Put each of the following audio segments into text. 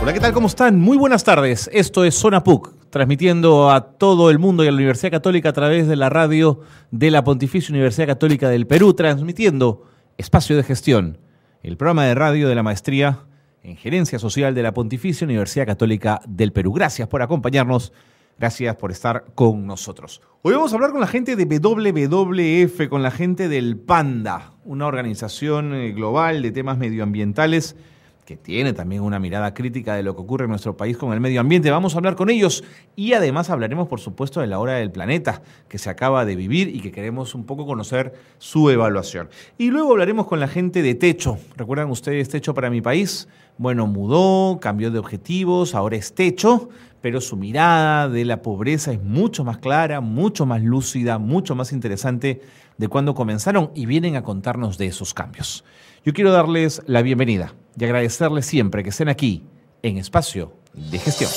Hola, ¿qué tal? ¿Cómo están? Muy buenas tardes. Esto es Zona PUC, transmitiendo a todo el mundo y a la Universidad Católica a través de la radio de la Pontificia Universidad Católica del Perú, transmitiendo Espacio de Gestión, el programa de radio de la Maestría en Gerencia Social de la Pontificia Universidad Católica del Perú. Gracias por acompañarnos, gracias por estar con nosotros. Hoy vamos a hablar con la gente de WWF, con la gente del Panda, una organización global de temas medioambientales que tiene también una mirada crítica de lo que ocurre en nuestro país con el medio ambiente. Vamos a hablar con ellos y además hablaremos, por supuesto, de la hora del planeta que se acaba de vivir y que queremos un poco conocer su evaluación. Y luego hablaremos con la gente de Techo. ¿Recuerdan ustedes Techo para mi país? Bueno, mudó, cambió de objetivos, ahora es Techo, pero su mirada de la pobreza es mucho más clara, mucho más lúcida, mucho más interesante de cuando comenzaron y vienen a contarnos de esos cambios. Yo quiero darles la bienvenida y agradecerles siempre que estén aquí en Espacio de Gestión.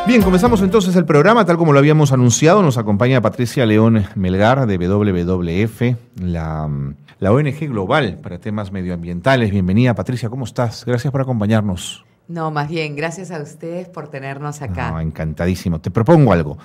Bien, comenzamos entonces el programa, tal como lo habíamos anunciado. Nos acompaña Patricia León Melgar de WWF, la ONG global para temas medioambientales. Bienvenida, Patricia, ¿cómo estás? Gracias por acompañarnos. No, más bien, gracias a ustedes por tenernos acá. No, encantadísimo. Te propongo algo.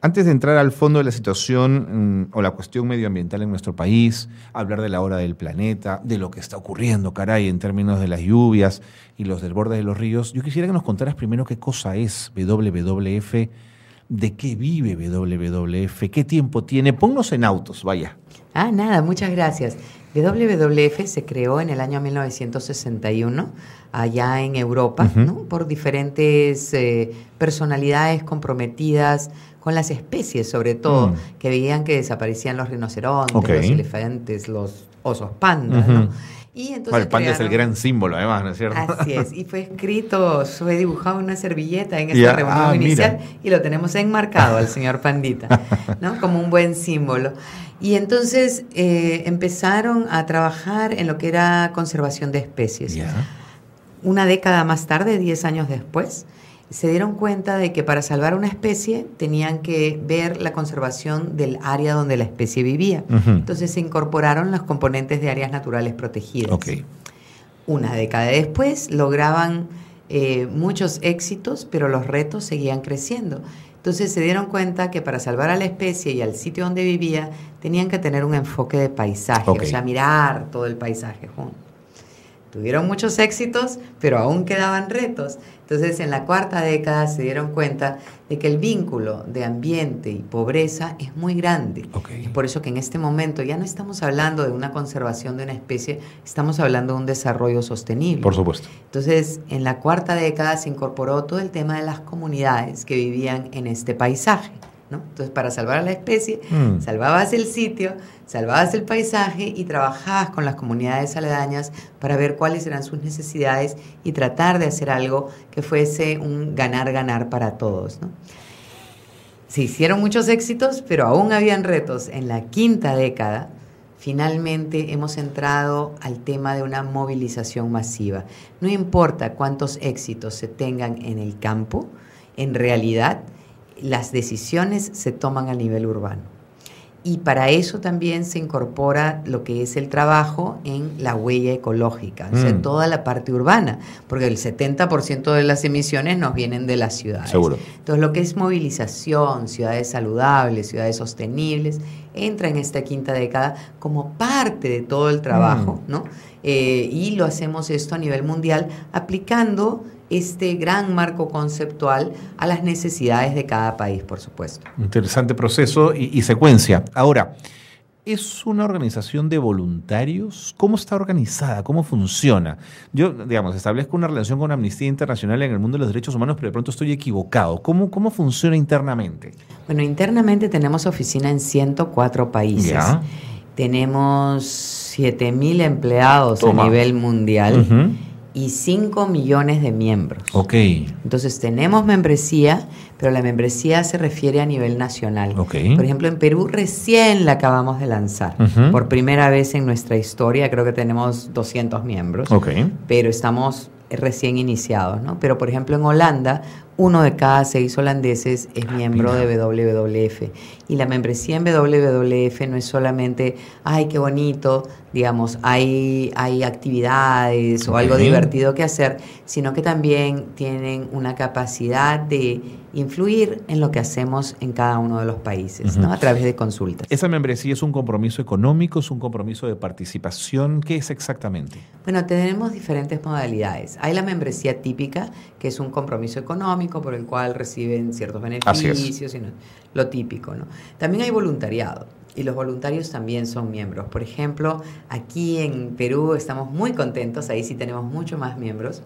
Antes de entrar al fondo de la situación o la cuestión medioambiental en nuestro país, hablar de la hora del planeta, de lo que está ocurriendo, caray, en términos de las lluvias y los desbordes de los ríos, yo quisiera que nos contaras primero qué cosa es WWF, de qué vive WWF, qué tiempo tiene. Ponnos en autos, vaya. Nada, muchas gracias. WWF se creó en el año 1961, allá en Europa, ¿no? Por diferentes personalidades comprometidas con las especies, sobre todo, que veían que desaparecían los rinocerontes, los elefantes, los osos pandas, ¿no? Y entonces el panda es el gran símbolo, además, ¿no es cierto? Así es, y fue dibujado en una servilleta en esa reunión inicial, y lo tenemos enmarcado al señor Pandita, ¿no? Como un buen símbolo. Y entonces empezaron a trabajar en lo que era conservación de especies. Una década más tarde, 10 años después, se dieron cuenta de que para salvar una especie tenían que ver la conservación del área donde la especie vivía. Entonces se incorporaron los componentes de áreas naturales protegidas. Una década después lograban muchos éxitos, pero los retos seguían creciendo. Entonces se dieron cuenta que para salvar a la especie y al sitio donde vivía tenían que tener un enfoque de paisaje, o sea, mirar todo el paisaje junto. Tuvieron muchos éxitos, pero aún quedaban retos. Entonces, en la cuarta década se dieron cuenta de que el vínculo de ambiente y pobreza es muy grande. Es por eso que en este momento ya no estamos hablando de una conservación de una especie, estamos hablando de un desarrollo sostenible. Por supuesto. Entonces, en la cuarta década se incorporó todo el tema de las comunidades que vivían en este paisaje, ¿no? Entonces, para salvar a la especie, salvabas el sitio, salvabas el paisaje y trabajabas con las comunidades aledañas para ver cuáles eran sus necesidades y tratar de hacer algo que fuese un ganar-ganar para todos, ¿no? Se hicieron muchos éxitos, pero aún habían retos. En la quinta década, finalmente hemos entrado al tema de una movilización masiva. No importa cuántos éxitos se tengan en el campo, en realidad las decisiones se toman a nivel urbano. Y para eso también se incorpora lo que es el trabajo en la huella ecológica, o sea, toda la parte urbana, porque el 70% de las emisiones nos vienen de las ciudades. Seguro. Entonces, lo que es movilización, ciudades saludables, ciudades sostenibles, entra en esta quinta década como parte de todo el trabajo, ¿no? Y lo hacemos esto a nivel mundial, aplicando este gran marco conceptual a las necesidades de cada país, por supuesto. Interesante proceso y secuencia. Ahora, ¿es una organización de voluntarios? ¿Cómo está organizada? ¿Cómo funciona? Yo, digamos, establezco una relación con Amnistía Internacional en el mundo de los derechos humanos, pero de pronto estoy equivocado. ¿Cómo funciona internamente? Bueno, internamente tenemos oficina en 104 países. ¿Ya? Tenemos 7,000 empleados a nivel mundial. Y 5 millones de miembros. Entonces tenemos membresía, pero la membresía se refiere a nivel nacional. Por ejemplo, en Perú recién la acabamos de lanzar. Por primera vez en nuestra historia, creo que tenemos 200 miembros. Pero estamos recién iniciados, ¿no? Pero, por ejemplo, en Holanda 1 de cada 6 holandeses es miembro de WWF. Y la membresía en WWF no es solamente, ¡ay, qué bonito! Digamos, hay actividades o algo divertido que hacer, sino que también tienen una capacidad de influir en lo que hacemos en cada uno de los países, ¿no? A través de consultas. ¿Esa membresía es un compromiso económico, es un compromiso de participación? ¿Qué es exactamente? Bueno, tenemos diferentes modalidades. Hay la membresía típica, que es un compromiso económico por el cual reciben ciertos beneficios, y lo típico, ¿no? También hay voluntariado. Y los voluntarios también son miembros. Por ejemplo, aquí en Perú estamos muy contentos, ahí sí tenemos mucho más miembros.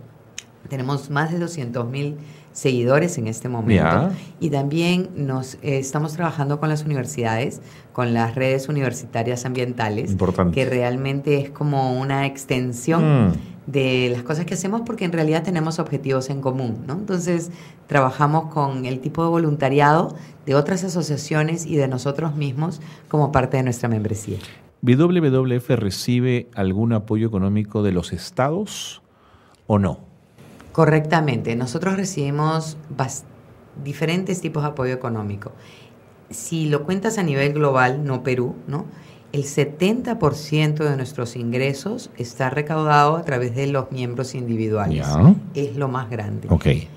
Tenemos más de 200,000 seguidores en este momento. Y también estamos trabajando con las universidades, con las redes universitarias ambientales. Importante. Que realmente es como una extensión de las cosas que hacemos, porque en realidad tenemos objetivos en común, ¿no? Entonces, trabajamos con el tipo de voluntariado de otras asociaciones y de nosotros mismos como parte de nuestra membresía. ¿WWF recibe algún apoyo económico de los estados o no? Correctamente. Nosotros recibimos diferentes tipos de apoyo económico. Si lo cuentas a nivel global, no Perú, ¿no? El 70% de nuestros ingresos está recaudado a través de los miembros individuales. Es lo más grande. Okay.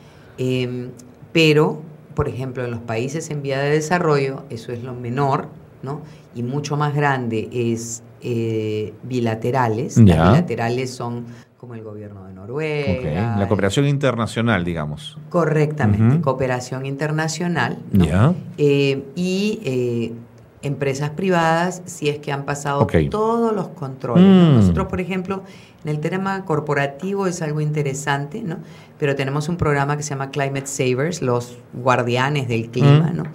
Pero, por ejemplo, en los países en vía de desarrollo, eso es lo menor, ¿no? Y mucho más grande es bilaterales. Las bilaterales son como el gobierno de Noruega. Okay. La cooperación internacional, digamos. Correctamente, cooperación internacional, ¿no? Empresas privadas, si es que han pasado todos los controles, ¿no? Nosotros, por ejemplo, en el tema corporativo es algo interesante, ¿no? Pero tenemos un programa que se llama Climate Savers, los guardianes del clima, ¿no?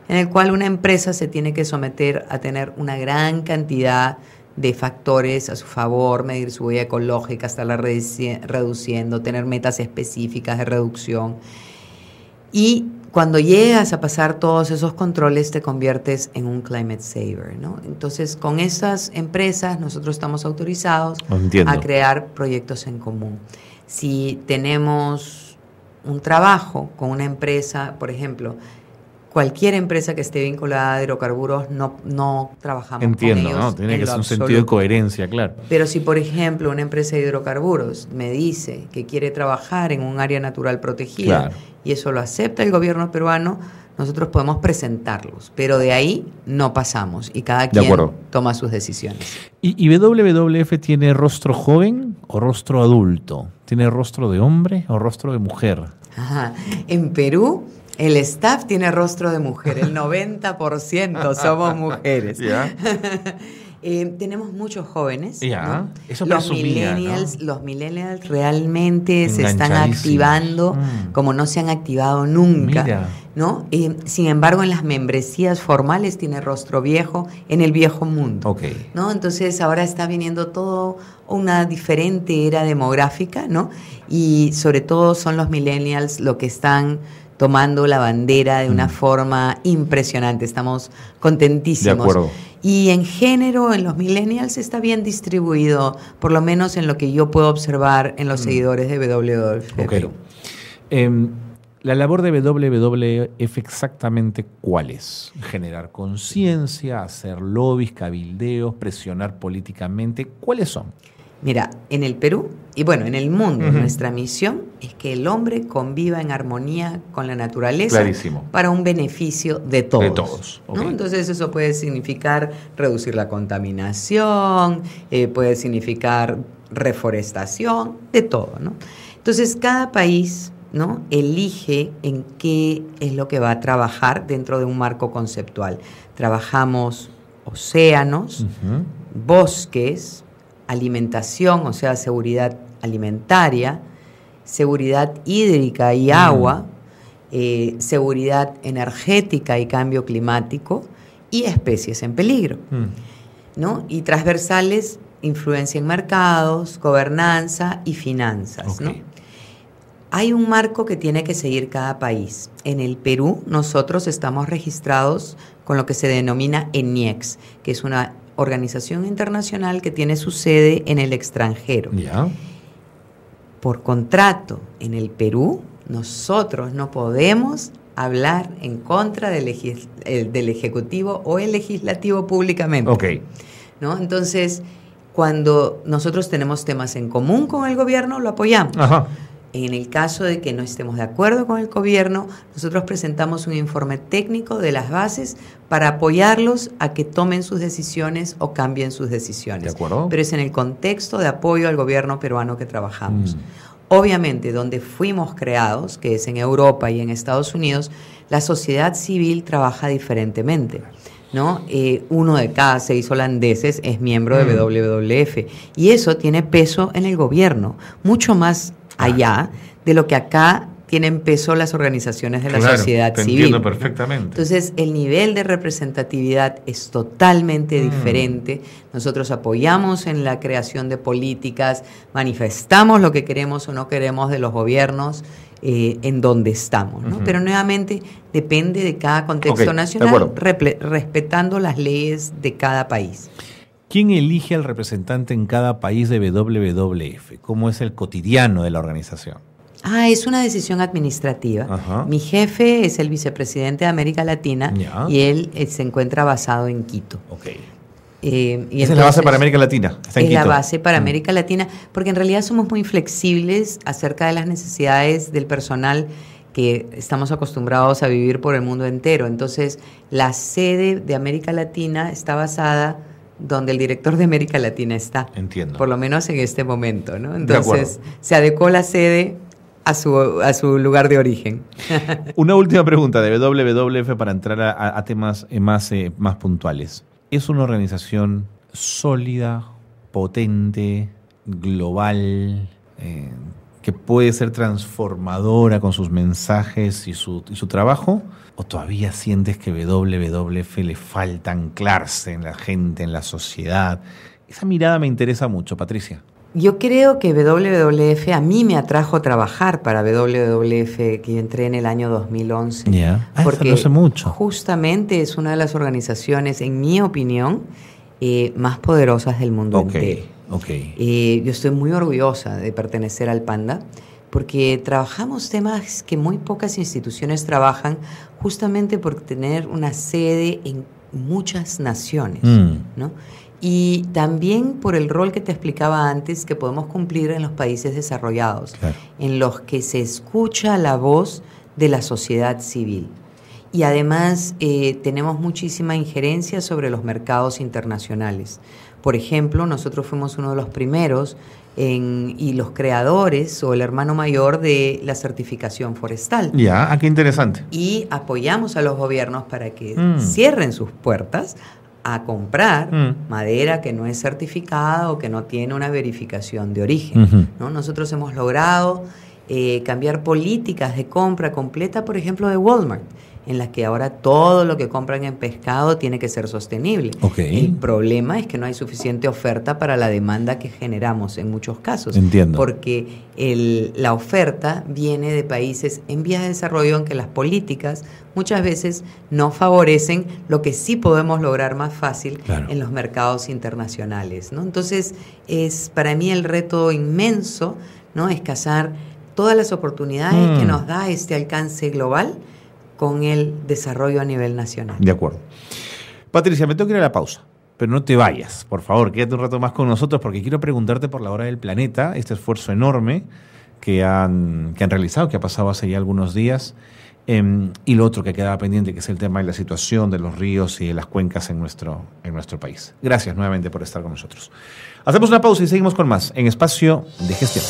En el cual una empresa se tiene que someter a tener una gran cantidad de factores a su favor, medir su huella ecológica, estarla reduciendo, tener metas específicas de reducción. Y cuando llegas a pasar todos esos controles, te conviertes en un climate saver, ¿no? Entonces, con esas empresas, nosotros estamos autorizados a crear proyectos en común. Si tenemos un trabajo con una empresa, por ejemplo, cualquier empresa que esté vinculada a hidrocarburos, no trabajamos con ellos. Entiendo, ¿no? Tiene que ser un sentido de coherencia, claro. Pero si, por ejemplo, una empresa de hidrocarburos me dice que quiere trabajar en un área natural protegida, y eso lo acepta el gobierno peruano, nosotros podemos presentarlos, pero de ahí no pasamos y cada quien toma sus decisiones. ¿Y WWF tiene rostro joven o rostro adulto? ¿Tiene rostro de hombre o rostro de mujer? Ajá. En Perú, el staff tiene rostro de mujer, el 90% somos mujeres. Tenemos muchos jóvenes, ¿no? Eso los millennials realmente se están activando como no se han activado nunca, ¿no? Sin embargo, en las membresías formales tiene rostro viejo en el viejo mundo, ¿no? Entonces ahora está viniendo todo una diferente era demográfica, ¿no? Y sobre todo son los millennials lo que están tomando la bandera de una forma impresionante. Estamos contentísimos. De acuerdo. Y en género, en los millennials está bien distribuido, por lo menos en lo que yo puedo observar en los seguidores de WWF. La labor de WWF exactamente ¿cuál es? Generar conciencia, hacer lobbies, cabildeos, presionar políticamente. ¿Cuáles son? Mira, en el Perú y bueno, en el mundo, nuestra misión es que el hombre conviva en armonía con la naturaleza para un beneficio de todos. De todos. ¿No? Entonces eso puede significar reducir la contaminación, puede significar reforestación, de todo, ¿no? Entonces cada país, ¿no?, elige en qué es lo que va a trabajar dentro de un marco conceptual. Trabajamos océanos, bosques, alimentación, o sea, seguridad alimentaria, seguridad hídrica y agua, seguridad energética y cambio climático y especies en peligro, ¿no? Y transversales, influencia en mercados, gobernanza y finanzas, ¿no? Hay un marco que tiene que seguir cada país. En el Perú, nosotros estamos registrados con lo que se denomina ENIEX, que es una organización internacional que tiene su sede en el extranjero. Por contrato, en el Perú, Nosotros no podemos hablar en contra del Ejecutivo o el Legislativo públicamente. Okay. ¿No? Entonces, cuando nosotros tenemos temas en común con el gobierno, lo apoyamos. Ajá. En el caso de que no estemos de acuerdo con el gobierno, nosotros presentamos un informe técnico de las bases para apoyarlos a que tomen sus decisiones o cambien sus decisiones. ¿De acuerdo? Pero es en el contexto de apoyo al gobierno peruano que trabajamos. Obviamente, donde fuimos creados, que es en Europa y en Estados Unidos, la sociedad civil trabaja diferentemente, ¿no? 1 de cada 6 holandeses es miembro de WWF y eso tiene peso en el gobierno, mucho más allá de lo que acá tienen peso las organizaciones de la sociedad civil. Entiendo perfectamente. Entonces, el nivel de representatividad es totalmente diferente. Nosotros apoyamos en la creación de políticas, manifestamos lo que queremos o no queremos de los gobiernos en donde estamos, ¿no? Pero nuevamente depende de cada contexto nacional, respetando las leyes de cada país. ¿Quién elige al representante en cada país de WWF? ¿Cómo es el cotidiano de la organización? Es una decisión administrativa. Ajá. Mi jefe es el vicepresidente de América Latina y él se encuentra basado en Quito. Okay. Y esa es la base para América Latina. Está en Quito. La base para América Latina, porque en realidad somos muy flexibles acerca de las necesidades del personal que estamos acostumbrados a vivir por el mundo entero. Entonces, la sede de América Latina está basada donde el director de América Latina está. Entiendo. Por lo menos en este momento, ¿no? Entonces, se adecuó la sede a su lugar de origen. Una última pregunta de WWF para entrar a temas más puntuales. ¿Es una organización sólida, potente, global, que puede ser transformadora con sus mensajes y su trabajo? ¿O todavía sientes que WWF le falta anclarse en la gente, en la sociedad? Esa mirada me interesa mucho, Patricia. Yo creo que WWF, a mí me atrajo trabajar para WWF, que yo entré en el año 2011. Porque hace mucho. Justamente es una de las organizaciones, en mi opinión, más poderosas del mundo entero. Yo estoy muy orgullosa de pertenecer al Panda, porque trabajamos temas que muy pocas instituciones trabajan, justamente por tener una sede en muchas naciones, ¿no? Y también por el rol que te explicaba antes que podemos cumplir en los países desarrollados, en los que se escucha la voz de la sociedad civil. Y además tenemos muchísima injerencia sobre los mercados internacionales. Por ejemplo, nosotros fuimos uno de los primeros y los creadores o el hermano mayor de la certificación forestal. Qué interesante. Y apoyamos a los gobiernos para que cierren sus puertas a comprar madera que no es certificada o que no tiene una verificación de origen, ¿no? Nosotros hemos logrado cambiar políticas de compra completa, por ejemplo, de Walmart, en las que ahora todo lo que compran en pescado tiene que ser sostenible. El problema es que no hay suficiente oferta para la demanda que generamos en muchos casos. Entiendo. Porque la oferta viene de países en vías de desarrollo en que las políticas muchas veces no favorecen lo que sí podemos lograr más fácil en los mercados internacionales, ¿no? Entonces, es para mí el reto inmenso, ¿no? Es cazar todas las oportunidades que nos da este alcance global con el desarrollo a nivel nacional. De acuerdo. Patricia, me tengo que ir a la pausa, pero no te vayas, por favor, quédate un rato más con nosotros porque quiero preguntarte por la Hora del Planeta, este esfuerzo enorme que han realizado, que ha pasado hace ya algunos días, y lo otro que quedaba pendiente, que es el tema de la situación de los ríos y de las cuencas en nuestro país. Gracias nuevamente por estar con nosotros. Hacemos una pausa y seguimos con más en Espacio de Gestión.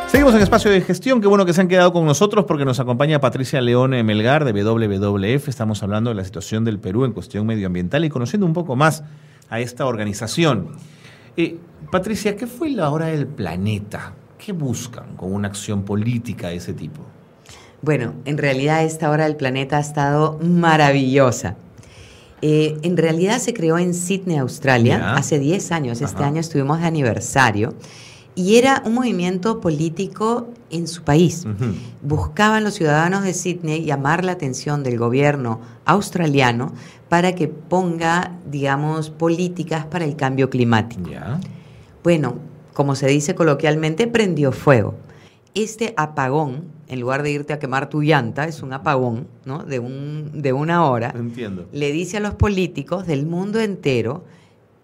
Seguimos en Espacio de Gestión. Qué bueno que se han quedado con nosotros porque nos acompaña Patricia León Melgar de WWF. Estamos hablando de la situación del Perú en cuestión medioambiental y conociendo un poco más a esta organización. Patricia, ¿qué fue la Hora del Planeta? ¿Qué buscan con una acción política de ese tipo? Bueno, en realidad esta Hora del Planeta ha estado maravillosa. En realidad se creó en Sydney, Australia, hace 10 años. Este año estuvimos de aniversario. Y era un movimiento político en su país. Ujú. Buscaban los ciudadanos de Sídney llamar la atención del gobierno australiano para que ponga, digamos, políticas para el cambio climático. Ya. Bueno, como se dice coloquialmente, prendió fuego. Este apagón, en lugar de irte a quemar tu llanta, es un apagón, ¿no?, de una hora. Entiendo. Le dice a los políticos del mundo entero: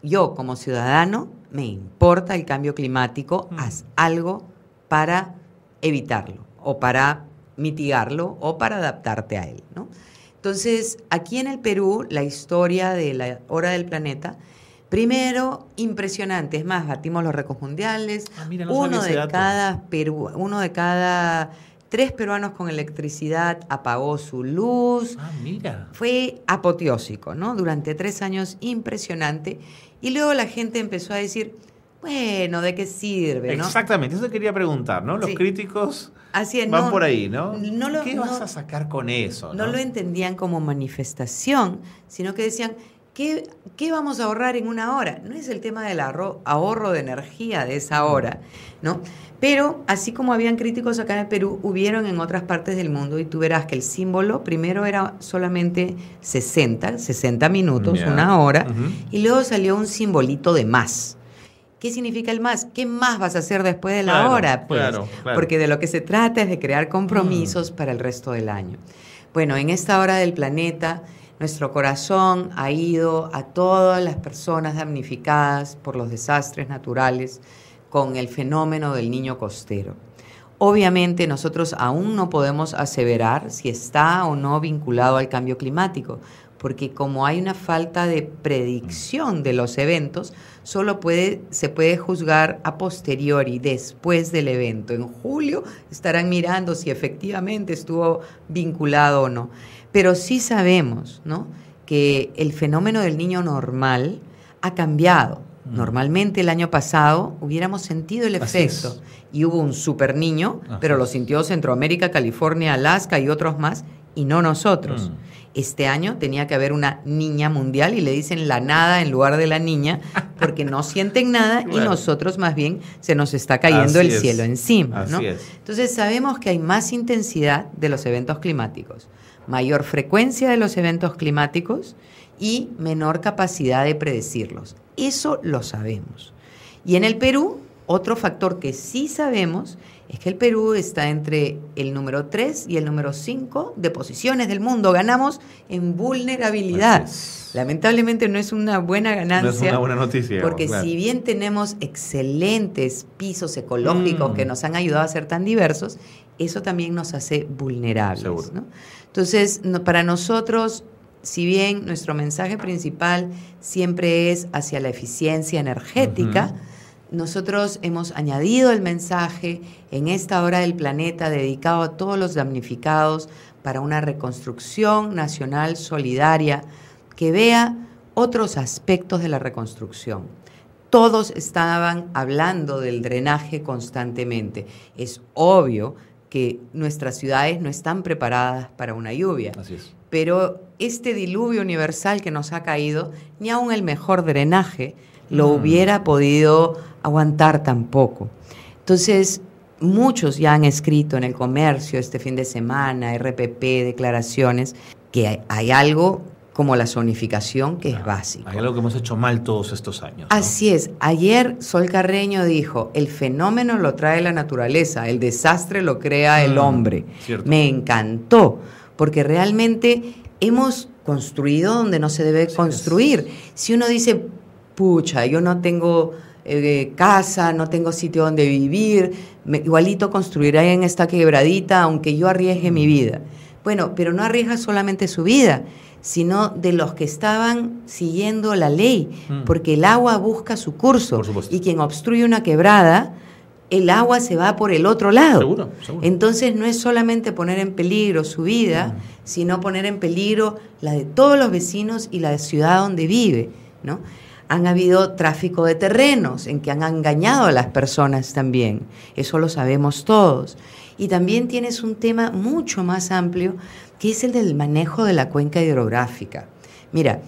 yo como ciudadano me importa el cambio climático, haz algo para evitarlo o para mitigarlo o para adaptarte a él, ¿no? Entonces, aquí en el Perú, la historia de la Hora del Planeta, primero, impresionante. Es más, batimos los récords mundiales. Mira, no sabía ese dato. Uno de cada 3 peruanos con electricidad apagó su luz. Mira. Fue apoteósico, ¿no? Durante 3 años, impresionante. Y luego la gente empezó a decir, bueno, ¿de qué sirve, no? Exactamente, eso quería preguntar, ¿no? Los Sí. Críticos Así es, van por ahí, ¿no? ¿Qué no, vas a sacar con eso? No lo entendían como manifestación, sino que decían, ¿qué vamos a ahorrar en una hora? No es el tema del ahorro de energía de esa hora, ¿no? Pero así como habían críticos acá en el Perú, hubieron en otras partes del mundo, y tú verás que el símbolo primero era solamente 60 minutos, Ya. una hora, Ujú. y luego salió un simbolito de más. ¿Qué significa el más? ¿Qué más vas a hacer después de la Claro, hora? Pues, claro. porque de lo que se trata es de crear compromisos para el resto del año. Bueno, en esta Hora del Planeta, nuestro corazón ha ido a todas las personas damnificadas por los desastres naturales con el fenómeno del niño costero. Obviamente nosotros aún no podemos aseverar si está o no vinculado al cambio climático, porque como hay una falta de predicción de los eventos, se puede juzgar a posteriori, después del evento. En julio estarán mirando si efectivamente estuvo vinculado o no. Pero sí sabemos, ¿no?, que el fenómeno del niño normal ha cambiado. Normalmente el año pasado hubiéramos sentido el efecto y hubo un super niño, pero lo sintió Centroamérica, California, Alaska y otros más, y no nosotros. Este año tenía que haber una niña mundial y le dicen la nada en lugar de la niña porque no sienten nada. Claro. Y nosotros más bien se nos está cayendo el cielo encima, ¿no? Entonces sabemos que hay más intensidad de los eventos climáticos, mayor frecuencia de los eventos climáticos y menor capacidad de predecirlos. Eso lo sabemos. Y en el Perú, otro factor que sí sabemos es que el Perú está entre el número 3 y el número 5 de posiciones del mundo. Ganamos en vulnerabilidad. Lamentablemente no es una buena ganancia. No es una buena noticia. Porque claro, si bien tenemos excelentes pisos ecológicos que nos han ayudado a ser tan diversos, eso también nos hace vulnerables, ¿no? Entonces, para nosotros, si bien nuestro mensaje principal siempre es hacia la eficiencia energética, nosotros hemos añadido el mensaje en esta Hora del Planeta dedicado a todos los damnificados para una reconstrucción nacional solidaria que vea otros aspectos de la reconstrucción. Todos estaban hablando del drenaje constantemente. Es obvio que nuestras ciudades no están preparadas para una lluvia. Así es. Pero este diluvio universal que nos ha caído, ni aun el mejor drenaje lo hubiera podido aguantar tampoco. Entonces, muchos ya han escrito en El Comercio este fin de semana, RPP, declaraciones, que hay algo como la zonificación que es básico. Hay algo que hemos hecho mal todos estos años, ¿no? Así es. Ayer Sol Carreño dijo, el fenómeno lo trae la naturaleza, el desastre lo crea el hombre. Cierto. Me encantó, porque realmente hemos construido donde no se debe construir. Si uno dice, pucha, yo no tengo casa, no tengo sitio donde vivir, igualito construiré en esta quebradita, aunque yo arriesgue mi vida. Bueno, pero no arriesga solamente su vida, sino de los que estaban siguiendo la ley, porque el agua busca su curso. Por supuesto. Y quien obstruye una quebrada, el agua se va por el otro lado. Seguro. Entonces no es solamente poner en peligro su vida, sino poner en peligro la de todos los vecinos y la ciudad donde vive, ¿no? Han habido tráfico de terrenos en que han engañado a las personas también. Eso lo sabemos todos. Y también tienes un tema mucho más amplio, que es el del manejo de la cuenca hidrográfica. Mira,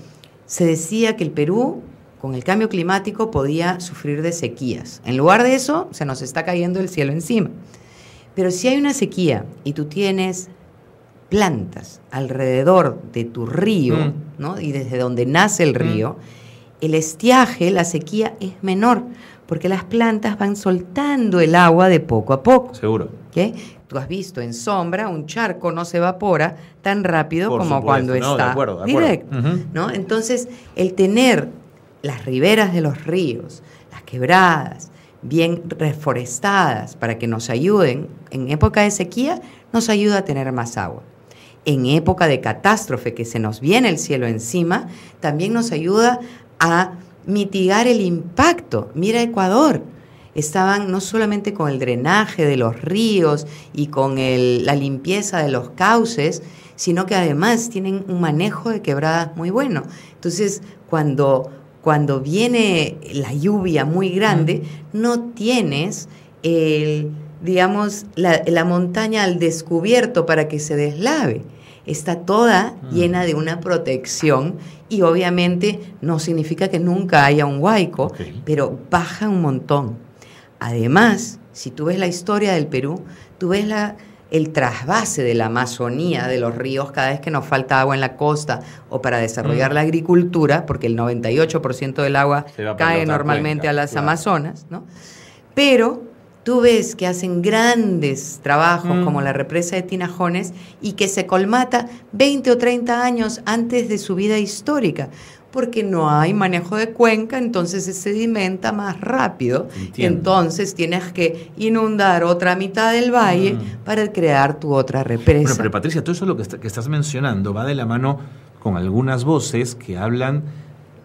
se decía que el Perú, con el cambio climático podía sufrir de sequías. En lugar de eso, se nos está cayendo el cielo encima. Pero si hay una sequía y tú tienes plantas alrededor de tu río, ¿no? Y desde donde nace el río, el estiaje, la sequía es menor, porque las plantas van soltando el agua de poco a poco. Seguro. ¿Okay? Tú has visto en sombra, un charco no se evapora tan rápido como supuesto, cuando está de acuerdo. directo. ¿No? Entonces, el tener las riberas de los ríos, las quebradas, bien reforestadas para que nos ayuden, en época de sequía, nos ayuda a tener más agua. En época de catástrofe, que se nos viene el cielo encima, también nos ayuda a mitigar el impacto. Mira Ecuador, estaban no solamente con el drenaje de los ríos y con la limpieza de los cauces, sino que además tienen un manejo de quebradas muy bueno. Entonces, cuando viene la lluvia muy grande, no tienes la montaña al descubierto para que se deslave. Está toda llena de una protección y obviamente no significa que nunca haya un huaico, pero baja un montón. Además, si tú ves la historia del Perú, tú ves el trasvase de la Amazonía, de los ríos, cada vez que nos falta agua en la costa o para desarrollar la agricultura, porque el 98% del agua cae normalmente a las Amazonas, ¿no? Pero tú ves que hacen grandes trabajos como la represa de Tinajones y que se colmata 20 o 30 años antes de su vida histórica, porque no hay manejo de cuenca, entonces se sedimenta más rápido. Entiendo. Entonces tienes que inundar otra mitad del valle para crear tu otra represa. Bueno, pero Patricia, todo eso lo que estás mencionando va de la mano con algunas voces que hablan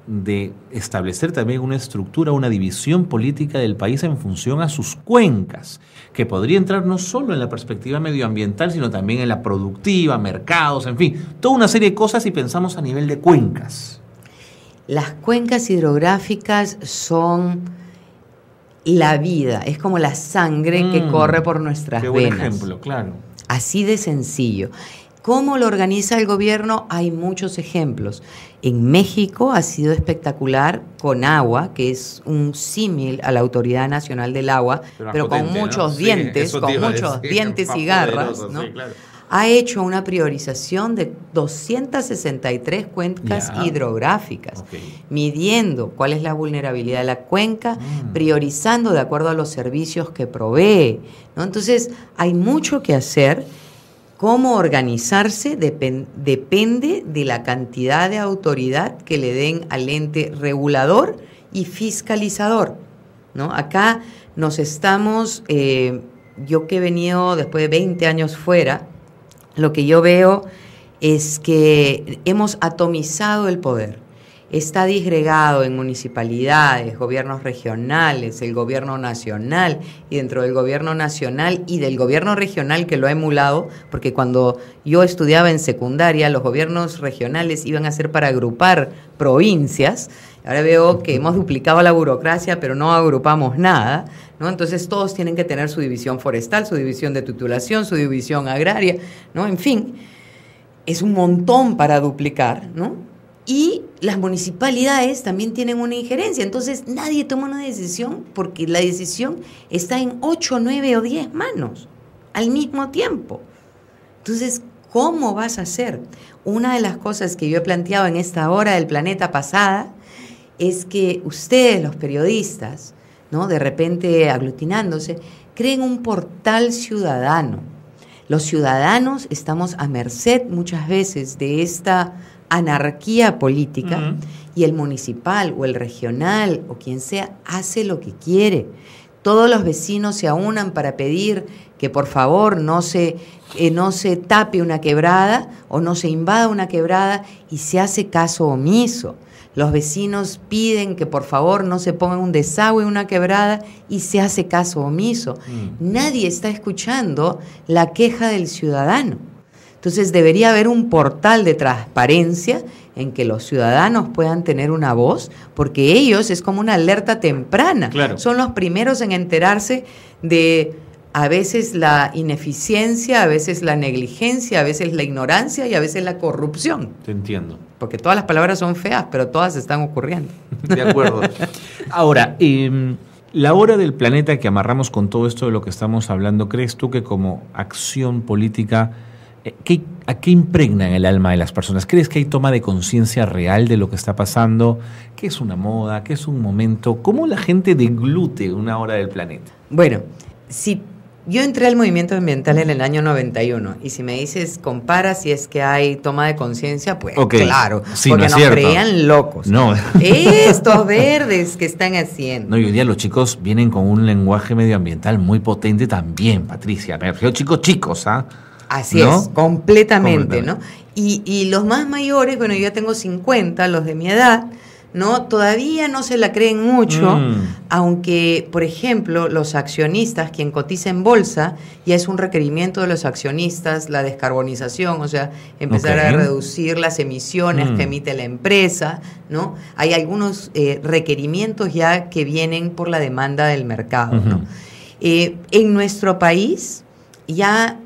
de establecer también una estructura, una división política del país en función a sus cuencas, que podría entrar no solo en la perspectiva medioambiental, sino también en la productiva, mercados, en fin, toda una serie de cosas si pensamos a nivel de cuencas. Las cuencas hidrográficas son la vida, es como la sangre que corre por nuestras venas. Qué buen ejemplo, claro. Así de sencillo. ¿Cómo lo organiza el gobierno? Hay muchos ejemplos. En México ha sido espectacular con agua, que es un símil a la Autoridad Nacional del Agua, pero potente, con muchos, ¿no? Dientes, sí, con muchos dientes y garras, ¿no? Sí, claro. Ha hecho una priorización de 263 cuencas hidrográficas, midiendo cuál es la vulnerabilidad de la cuenca, priorizando de acuerdo a los servicios que provee, ¿no? Entonces, hay mucho que hacer. Cómo organizarse depende de la cantidad de autoridad que le den al ente regulador y fiscalizador, ¿no? Acá nos estamos, yo que he venido después de 20 años fuera, lo que yo veo es que hemos atomizado el poder. Está disgregado en municipalidades, gobiernos regionales, el gobierno nacional, y dentro del gobierno nacional y del gobierno regional que lo ha emulado, porque cuando yo estudiaba en secundaria, los gobiernos regionales iban a ser para agrupar provincias. Ahora veo que hemos duplicado la burocracia, pero no agrupamos nada, ¿no? Entonces todos tienen que tener su división forestal, su división de titulación, su división agraria, ¿no? En fin, es un montón para duplicar, ¿no? Y las municipalidades también tienen una injerencia, entonces nadie toma una decisión porque la decisión está en 8, 9 o 10 manos al mismo tiempo. Entonces, ¿cómo vas a hacer? Una de las cosas que yo he planteado en esta hora del planeta pasada es que ustedes, los periodistas, ¿no? De repente aglutinándose, creen un portal ciudadano. Los ciudadanos estamos a merced muchas veces de esta anarquía política y el municipal o el regional o quien sea hace lo que quiere. Todos los vecinos se aunan para pedir que por favor no se tape una quebrada o no se invada una quebrada y se hace caso omiso. Los vecinos piden que por favor no se ponga un desagüe en una quebrada y se hace caso omiso. Nadie está escuchando la queja del ciudadano. Entonces debería haber un portal de transparencia en que los ciudadanos puedan tener una voz, porque ellos es como una alerta temprana. Claro. Son los primeros en enterarse de a veces la ineficiencia, a veces la negligencia, a veces la ignorancia y a veces la corrupción. Te entiendo. Porque todas las palabras son feas, pero todas están ocurriendo. De acuerdo. Ahora, la hora del planeta que amarramos con todo esto de lo que estamos hablando, ¿crees tú que como acción política, ¿a qué impregna en el alma de las personas? ¿Crees que hay toma de conciencia real de lo que está pasando? ¿Qué es una moda? ¿Qué es un momento? ¿Cómo la gente deglute una hora del planeta? Bueno, si yo entré al movimiento ambiental en el año 91 y si me dices, compara si es que hay toma de conciencia, pues claro, sí, porque no nos creían locos. No. Estos verdes que están haciendo. No, y hoy día los chicos vienen con un lenguaje medioambiental muy potente también, Patricia. Me refiero chicos, ¿ah? Así ¿no? Es, completamente, ¿no? Y los más mayores, bueno, yo ya tengo 50, los de mi edad, ¿no? Todavía no se la creen mucho, aunque, por ejemplo, los accionistas, quien cotiza en bolsa, ya es un requerimiento de los accionistas la descarbonización, o sea, empezar a reducir las emisiones que emite la empresa, ¿no? Hay algunos requerimientos ya que vienen por la demanda del mercado, ¿no? En nuestro país ya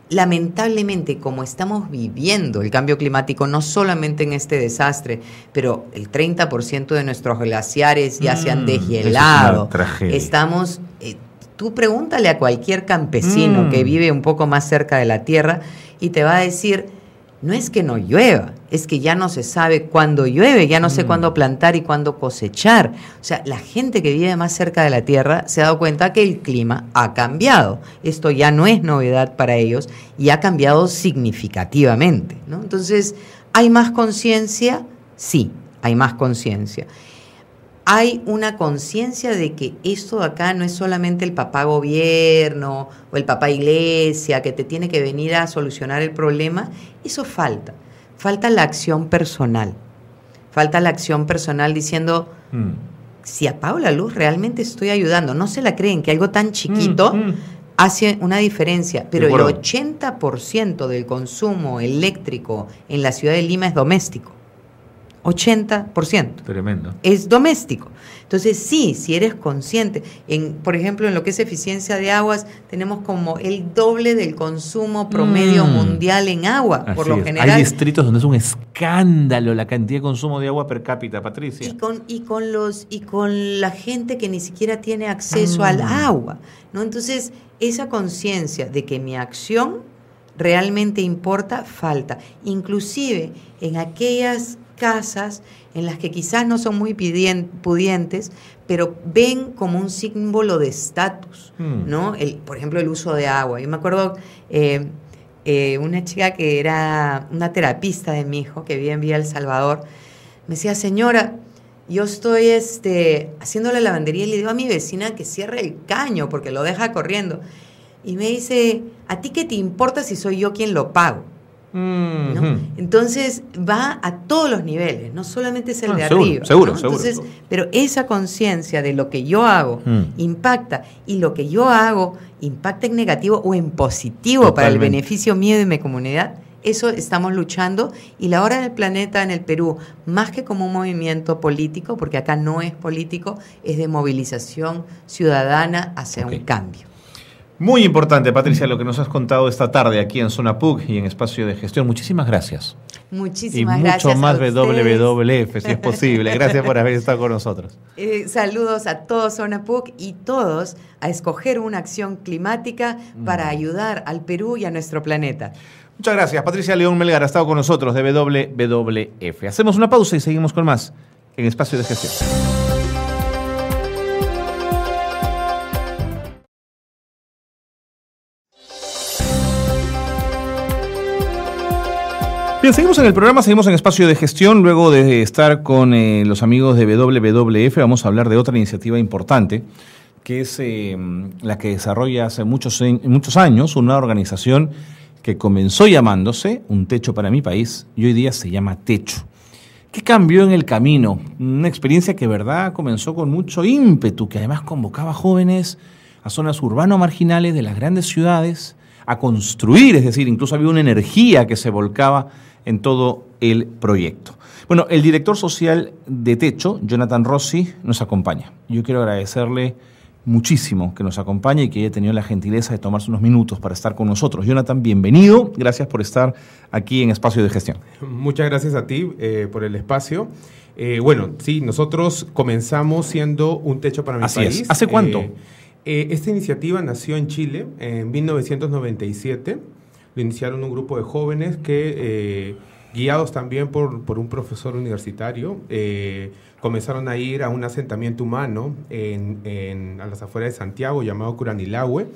lamentablemente, como estamos viviendo el cambio climático, no solamente en este desastre, pero el 30% de nuestros glaciares ya se han deshielado. Estamos, tú pregúntale a cualquier campesino que vive un poco más cerca de la tierra y te va a decir, no es que no llueva, es que ya no se sabe cuándo llueve, ya no sé cuándo plantar y cuándo cosechar. O sea, la gente que vive más cerca de la tierra se ha dado cuenta que el clima ha cambiado. Esto ya no es novedad para ellos y ha cambiado significativamente, ¿no? Entonces, ¿hay más conciencia? Sí, hay más conciencia. Hay una conciencia de que esto de acá no es solamente el papá gobierno o el papá iglesia que te tiene que venir a solucionar el problema. Eso falta. Falta la acción personal. Falta la acción personal diciendo, si apago la luz realmente estoy ayudando. No se la creen que algo tan chiquito hace una diferencia. Pero el 80% del consumo eléctrico en la ciudad de Lima es doméstico. 80%. Tremendo. Es doméstico. Entonces, sí, si eres consciente, por ejemplo, en lo que es eficiencia de aguas, tenemos como el doble del consumo promedio mundial en agua, así por lo es. general. Hay distritos donde es un escándalo la cantidad de consumo de agua per cápita, Patricia. Y con la gente que ni siquiera tiene acceso al agua, ¿no? Entonces, esa conciencia de que mi acción realmente importa, falta. Inclusive en aquellas casas en las que quizás no son muy pudientes, pero ven como un símbolo de estatus, ¿no? Por ejemplo, el uso de agua. Yo me acuerdo una chica que era una terapista de mi hijo, que vivía en Villa El Salvador, me decía, señora, yo estoy haciendo la lavandería y le digo a mi vecina que cierre el caño porque lo deja corriendo. Y me dice, ¿a ti qué te importa si soy yo quien lo pago? ¿No? Entonces va a todos los niveles, no solamente es el de arriba. Seguro. Entonces, pero esa conciencia de lo que yo hago impacta, y lo que yo hago impacta en negativo o en positivo. Totalmente. Para el beneficio mío y de mi comunidad. Eso estamos luchando, y la hora del planeta en el Perú, más que como un movimiento político, porque acá no es político, es de movilización ciudadana hacia un cambio. Muy importante, Patricia, lo que nos has contado esta tarde aquí en Zona PUC y en Espacio de Gestión. Muchísimas gracias. Muchísimas gracias. Y mucho más WWF, si es posible. Gracias por haber estado con nosotros. Saludos a todos Zona PUC y todos a escoger una acción climática para ayudar al Perú y a nuestro planeta. Muchas gracias. Patricia León Melgar ha estado con nosotros de WWF. Hacemos una pausa y seguimos con más en Espacio de Gestión. Bien, seguimos en el programa, seguimos en Espacio de Gestión. Luego de estar con los amigos de WWF, vamos a hablar de otra iniciativa importante, que es la que desarrolla hace muchos años una organización que comenzó llamándose Un Techo para mi País y hoy día se llama Techo. ¿Qué cambió en el camino? Una experiencia que, verdad, comenzó con mucho ímpetu, que además convocaba a jóvenes a zonas urbano-marginales de las grandes ciudades a construir, es decir, incluso había una energía que se volcaba en todo el proyecto. Bueno, el director social de Techo, Jonathan Rossi, nos acompaña. Yo quiero agradecerle muchísimo que nos acompañe y que haya tenido la gentileza de tomarse unos minutos para estar con nosotros. Jonathan, bienvenido. Gracias por estar aquí en Espacio de Gestión. Muchas gracias a ti por el espacio. Bueno, sí, nosotros comenzamos siendo un techo para mi país. Así es. ¿Hace cuánto? Esta iniciativa nació en Chile en 1997. Lo iniciaron un grupo de jóvenes que, guiados también por un profesor universitario, comenzaron a ir a un asentamiento humano a las afueras de Santiago llamado Curanilahue,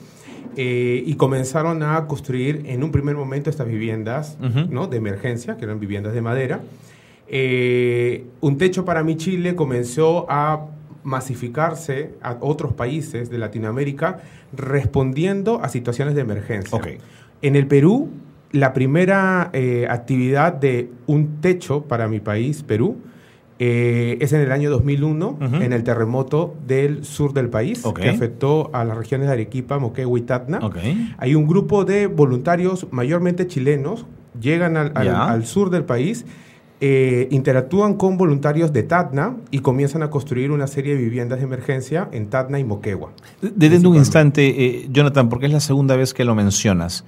y comenzaron a construir en un primer momento estas viviendas, ¿no?, de emergencia, que eran viviendas de madera. Un techo para mi Chile comenzó a masificarse a otros países de Latinoamérica respondiendo a situaciones de emergencia. Okay. En el Perú, la primera actividad de un techo para mi país, Perú, es en el año 2001, en el terremoto del sur del país, que afectó a las regiones de Arequipa, Moquegua y Tacna. Hay un grupo de voluntarios, mayormente chilenos, llegan al sur del país, interactúan con voluntarios de Tacna y comienzan a construir una serie de viviendas de emergencia en Tacna y Moquegua. Detente un instante, Jonathan, porque es la segunda vez que lo mencionas.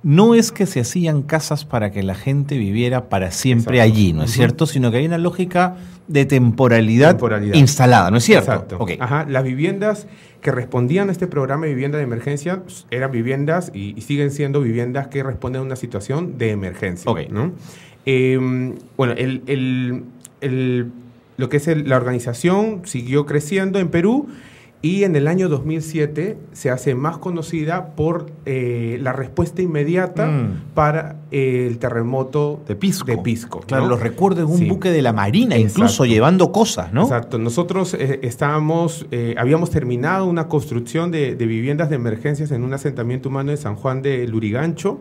No es que se hacían casas para que la gente viviera para siempre allí, ¿no es cierto? Sino que hay una lógica de temporalidad instalada, ¿no es cierto? Exacto. Las viviendas que respondían a este programa de vivienda de emergencia eran viviendas y siguen siendo viviendas que responden a una situación de emergencia, ¿no? Bueno, lo que es la organización siguió creciendo en Perú y en el año 2007 se hace más conocida por la respuesta inmediata para el terremoto de Pisco. Claro, ¿no? Lo recuerdo en un buque de la Marina, incluso llevando cosas, ¿no? Exacto. Nosotros habíamos terminado una construcción de viviendas de emergencias en un asentamiento humano de San Juan de Lurigancho.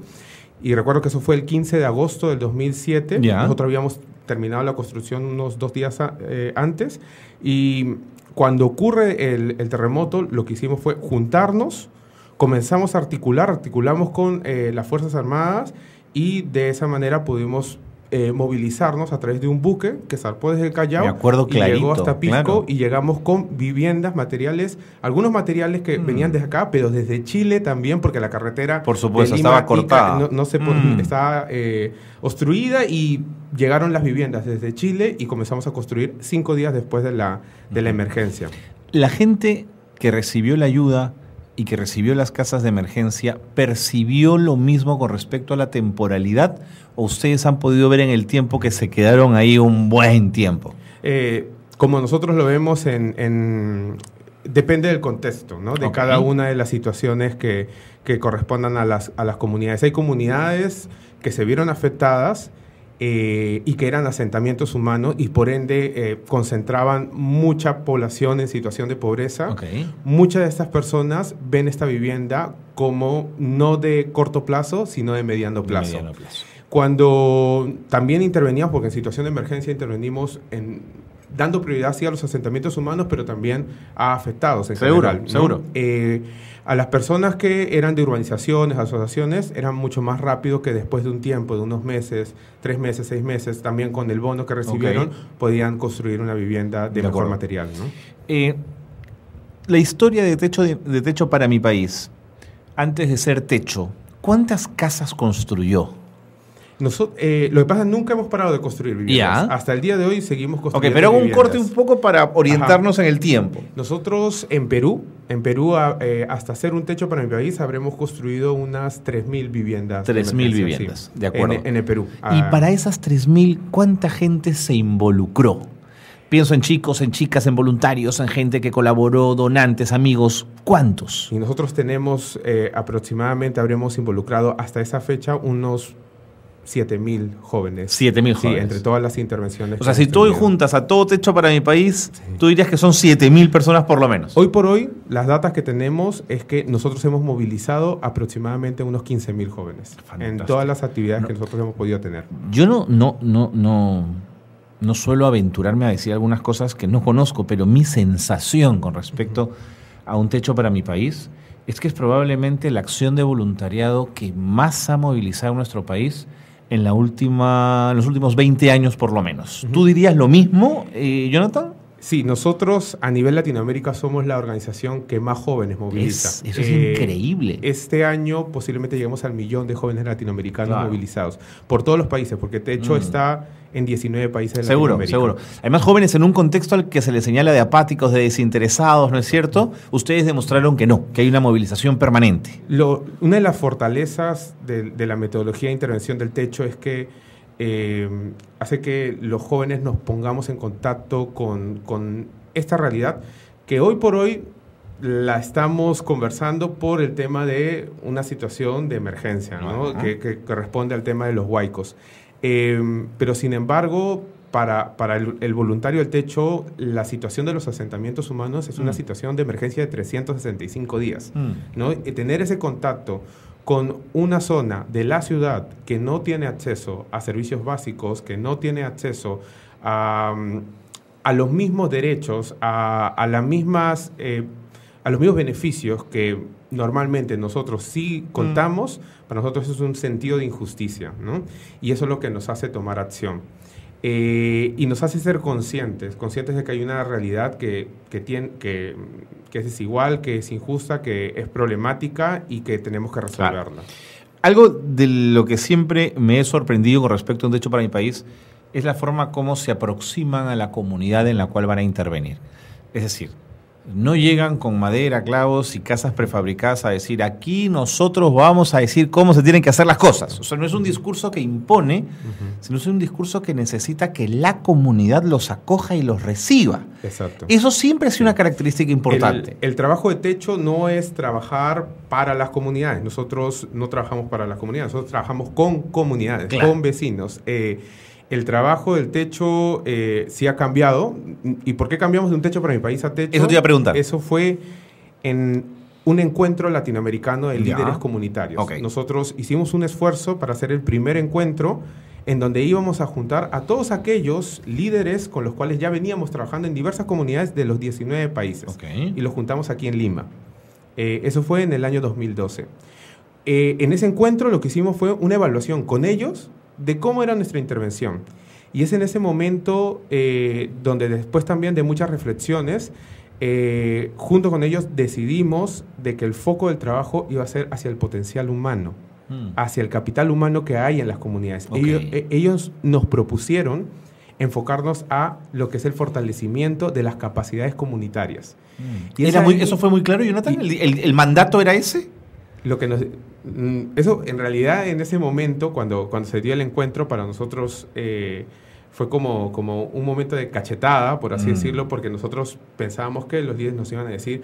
Y recuerdo que eso fue el 15 de agosto del 2007. Nosotros habíamos terminado la construcción unos 2 días antes. Y cuando ocurre el terremoto, lo que hicimos fue juntarnos, comenzamos a articulamos con las Fuerzas Armadas y de esa manera pudimos movilizarnos a través de un buque que zarpó desde el Callao. Me acuerdo clarito, llegó hasta Pisco y llegamos con viviendas, materiales, algunos materiales que venían desde acá, pero desde Chile también, porque la carretera, por supuesto, estaba cortada. Estaba obstruida y llegaron las viviendas desde Chile y comenzamos a construir 5 días después de la emergencia. La gente que recibió la ayuda y que recibió las casas de emergencia, ¿percibió lo mismo con respecto a la temporalidad? ¿O ustedes han podido ver en el tiempo que se quedaron ahí un buen tiempo? Como nosotros lo vemos, depende del contexto, ¿no? De cada una de las situaciones que correspondan a las comunidades. Hay comunidades que se vieron afectadas y que eran asentamientos humanos y por ende concentraban mucha población en situación de pobreza. Muchas de estas personas ven esta vivienda como no de corto plazo, sino de mediano plazo. Cuando también interveníamos, porque en situación de emergencia intervenimos dando prioridad sí a los asentamientos humanos, pero también a afectados en general, ¿no? Seguro. A las personas que eran de urbanizaciones, asociaciones, eran mucho más rápido que después de un tiempo, de unos meses, 3 meses, 6 meses, también con el bono que recibieron, podían construir una vivienda de mejor material, ¿no? La historia de techo para mi país, antes de ser techo, ¿cuántas casas construyó? Lo que pasa es que nunca hemos parado de construir viviendas. Hasta el día de hoy seguimos construyendo pero hago un viviendas. corte un poco para orientarnos en el tiempo. Nosotros en Perú, hasta hacer un techo para mi país, habremos construido unas 3.000 viviendas. 3.000 viviendas, sí, de acuerdo. En el Perú. Y para esas 3.000, ¿cuánta gente se involucró? Pienso en chicos, en chicas, en voluntarios, en gente que colaboró, donantes, amigos. ¿Cuántos? Y nosotros tenemos aproximadamente, habremos involucrado hasta esa fecha unos 7.000 jóvenes. 7.000 jóvenes. Sí, entre todas las intervenciones. O sea, si tú hoy juntas a todo techo para mi país, tú dirías que son 7.000 personas por lo menos. Hoy por hoy, las datas que tenemos es que nosotros hemos movilizado aproximadamente unos 15.000 jóvenes. Fantástico. En todas las actividades que nosotros hemos podido tener. Yo no suelo aventurarme a decir algunas cosas que no conozco, pero mi sensación con respecto a un techo para mi país es que es probablemente la acción de voluntariado que más ha movilizado en nuestro país en los últimos 20 años por lo menos. ¿Tú dirías lo mismo, Jonathan? Sí, nosotros a nivel Latinoamérica somos la organización que más jóvenes moviliza. Eso es increíble. Este año posiblemente lleguemos al 1.000.000 de jóvenes latinoamericanos movilizados por todos los países, porque Techo está en 19 países de Latinoamérica. Seguro. Además, jóvenes en un contexto al que se les señala de apáticos, de desinteresados, ¿no es cierto? Ustedes demostraron que no, que hay una movilización permanente. Una de las fortalezas de la metodología de intervención del Techo es que hace que los jóvenes nos pongamos en contacto con esta realidad que hoy por hoy la estamos conversando por el tema de una situación de emergencia, ¿no? que corresponde al tema de los huaicos. Pero sin embargo, para el voluntario del Techo, la situación de los asentamientos humanos es una situación de emergencia de 365 días. ¿No? Y tener ese contacto con una zona de la ciudad que no tiene acceso a servicios básicos, que no tiene acceso a los mismos derechos, a los mismos beneficios que normalmente nosotros sí contamos, para nosotros eso es un sentido de injusticia, ¿no? Y eso es lo que nos hace tomar acción. Y nos hace ser conscientes de que hay una realidad que es desigual, que es injusta, que es problemática y que tenemos que resolverla. Claro. Algo de lo que siempre me he sorprendido con respecto a un Techo para mi país es la forma como se aproximan a la comunidad en la cual van a intervenir. Es decir, no llegan con madera, clavos y casas prefabricadas a decir, aquí nosotros vamos a decir cómo se tienen que hacer las cosas. O sea, no es un discurso que impone, sino es un discurso que necesita que la comunidad los acoja y los reciba. Exacto. Eso siempre ha sido una característica importante. El trabajo de Techo no es trabajar para las comunidades. Nosotros no trabajamos para las comunidades, nosotros trabajamos con comunidades, claro, con vecinos. El trabajo del Techo sí ha cambiado. ¿Y por qué cambiamos de un Techo para mi país a Techo? Eso te iba a preguntar. Eso fue en un encuentro latinoamericano de líderes comunitarios. Okay. Nosotros hicimos un esfuerzo para hacer el primer encuentro en donde íbamos a juntar a todos aquellos líderes con los cuales ya veníamos trabajando en diversas comunidades de los 19 países. Okay. Y los juntamos aquí en Lima. Eso fue en el año 2012. En ese encuentro lo que hicimos fue una evaluación con ellos de cómo era nuestra intervención. Y es en ese momento donde después también de muchas reflexiones, junto con ellos decidimos de que el foco del trabajo iba a ser hacia el potencial humano, hacia el capital humano que hay en las comunidades. Okay. Ellos nos propusieron enfocarnos a lo que es el fortalecimiento de las capacidades comunitarias. Y ¿eso fue muy claro, Jonathan? ¿El mandato era ese? Eso en realidad en ese momento cuando se dio el encuentro para nosotros fue como un momento de cachetada, por así decirlo, porque nosotros pensábamos que los líderes nos iban a decir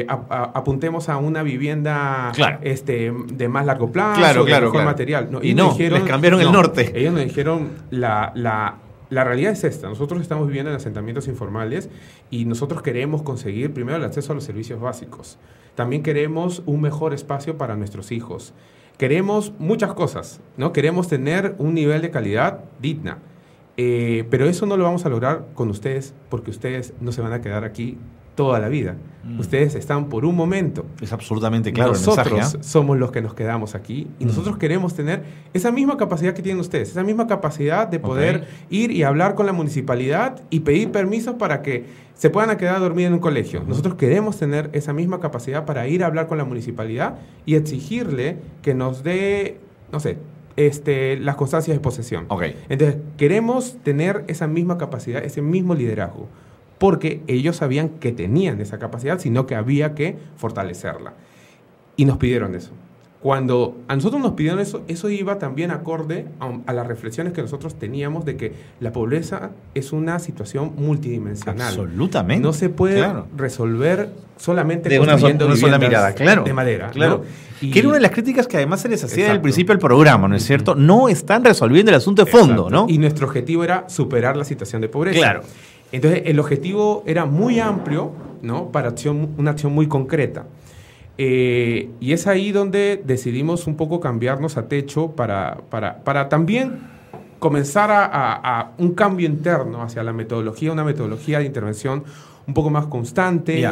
apuntemos a una vivienda, claro, de más largo plazo, claro, de mejor material. No, les cambiaron el norte. Ellos nos dijeron la realidad es esta. Nosotros estamos viviendo en asentamientos informales y nosotros queremos conseguir primero el acceso a los servicios básicos. También queremos un mejor espacio para nuestros hijos. Queremos muchas cosas, ¿no? Queremos tener un nivel de calidad digna. Pero eso no lo vamos a lograr con ustedes porque ustedes no se van a quedar aquí toda la vida. Ustedes están por un momento. Es absolutamente claro nosotros el mensaje, somos los que nos quedamos aquí y nosotros queremos tener esa misma capacidad que tienen ustedes, esa misma capacidad de poder ir y hablar con la municipalidad y pedir permiso para que se puedan quedar a dormir en un colegio. Nosotros queremos tener esa misma capacidad para ir a hablar con la municipalidad y exigirle que nos dé, no sé, las constancias de posesión. Okay. Entonces, queremos tener esa misma capacidad, ese mismo liderazgo, porque ellos sabían que tenían esa capacidad, sino que había que fortalecerla. Y nos pidieron eso. Cuando a nosotros nos pidieron eso, eso iba también acorde a las reflexiones que nosotros teníamos de que la pobreza es una situación multidimensional. Absolutamente. No se puede resolver solamente de una sola mirada, claro, de madera. Claro. ¿No? Que era una de las críticas que además se les hacía al principio del programa, ¿no es cierto? No están resolviendo el asunto de fondo, ¿no? Y nuestro objetivo era superar la situación de pobreza. Claro. Entonces, el objetivo era muy amplio, ¿no? Para una acción muy concreta. Y es ahí donde decidimos un poco cambiarnos a Techo para también comenzar a un cambio interno hacia la metodología, una metodología de intervención un poco más constante,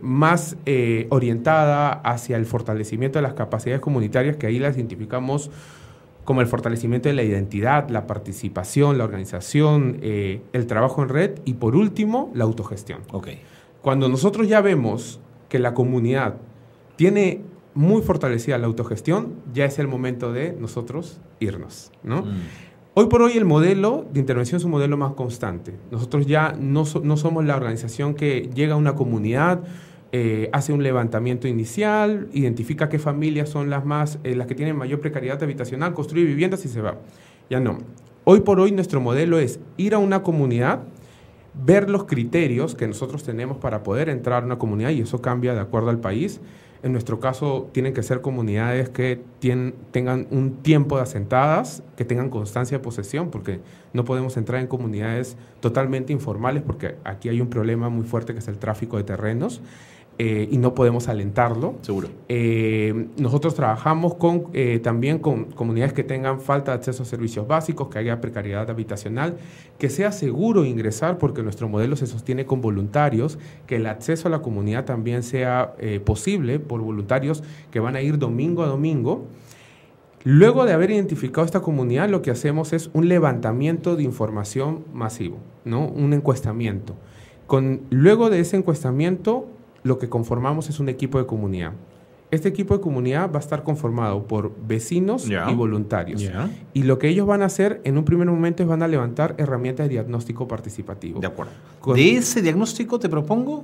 más orientada hacia el fortalecimiento de las capacidades comunitarias, que ahí las identificamos como el fortalecimiento de la identidad, la participación, la organización, el trabajo en red y, por último, la autogestión. Okay. Cuando nosotros ya vemos que la comunidad tiene muy fortalecida la autogestión, ya es el momento de nosotros irnos, ¿no? Hoy por hoy el modelo de intervención es un modelo más constante. Nosotros ya no somos la organización que llega a una comunidad, hace un levantamiento inicial, identifica qué familias son las que tienen mayor precariedad habitacional, construye viviendas y se va. Ya no. Hoy por hoy nuestro modelo es ir a una comunidad, ver los criterios que nosotros tenemos para poder entrar a una comunidad, y eso cambia de acuerdo al país. En nuestro caso, tienen que ser comunidades que tengan un tiempo de asentadas, que tengan constancia de posesión, porque no podemos entrar en comunidades totalmente informales, porque aquí hay un problema muy fuerte que es el tráfico de terrenos, y no podemos alentarlo. Seguro. Nosotros trabajamos también con comunidades que tengan falta de acceso a servicios básicos, que haya precariedad habitacional, que sea seguro ingresar, porque nuestro modelo se sostiene con voluntarios, que el acceso a la comunidad también sea posible por voluntarios que van a ir domingo a domingo. Luego de haber identificado esta comunidad, lo que hacemos es un levantamiento de información masivo, ¿no? Un encuestamiento. Luego de ese encuestamiento, lo que conformamos es un equipo de comunidad. Este equipo de comunidad va a estar conformado por vecinos y voluntarios. Y lo que ellos van a hacer en un primer momento es van a levantar herramientas de diagnóstico participativo. De acuerdo. De ese diagnóstico te propongo,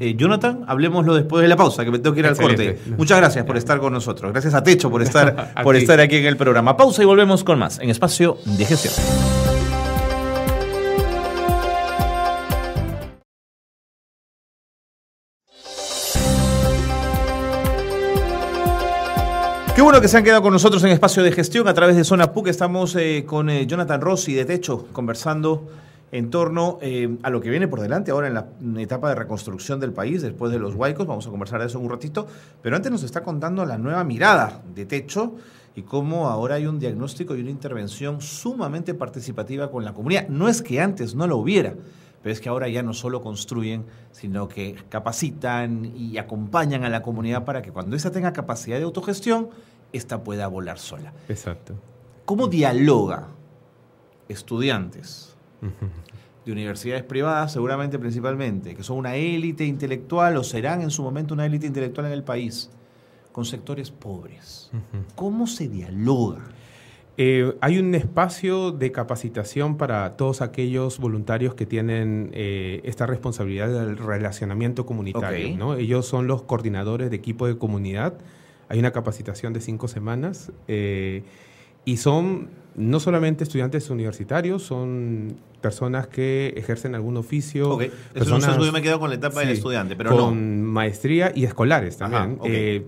Jonathan, hablemoslo después de la pausa, que me tengo que ir al corte. Muchas gracias por estar con nosotros. Gracias a Techo por estar aquí en el programa. Pausa y volvemos con más en Espacio de Gestión. Qué bueno que se han quedado con nosotros en Espacio de Gestión a través de Zona PUC. Estamos con Jonathan Rossi de Techo conversando en torno a lo que viene por delante ahora en la etapa de reconstrucción del país después de los huaicos. Vamos a conversar de eso en un ratito, pero antes nos está contando la nueva mirada de Techo y cómo ahora hay un diagnóstico y una intervención sumamente participativa con la comunidad. No es que antes no lo hubiera, pero es que ahora ya no solo construyen, sino que capacitan y acompañan a la comunidad para que cuando ésta tenga capacidad de autogestión, ésta pueda volar sola. Exacto. ¿Cómo dialoga estudiantes de universidades privadas, seguramente principalmente, que son una élite intelectual o serán en su momento una élite intelectual en el país, con sectores pobres? ¿Cómo se dialoga? Hay un espacio de capacitación para todos aquellos voluntarios que tienen esta responsabilidad del relacionamiento comunitario, ¿no? Ellos son los coordinadores de equipo de comunidad. Hay una capacitación de 5 semanas y son no solamente estudiantes universitarios, son personas que ejercen algún oficio. Personas, yo me quedo con la etapa del estudiante, pero con maestría y escolares también.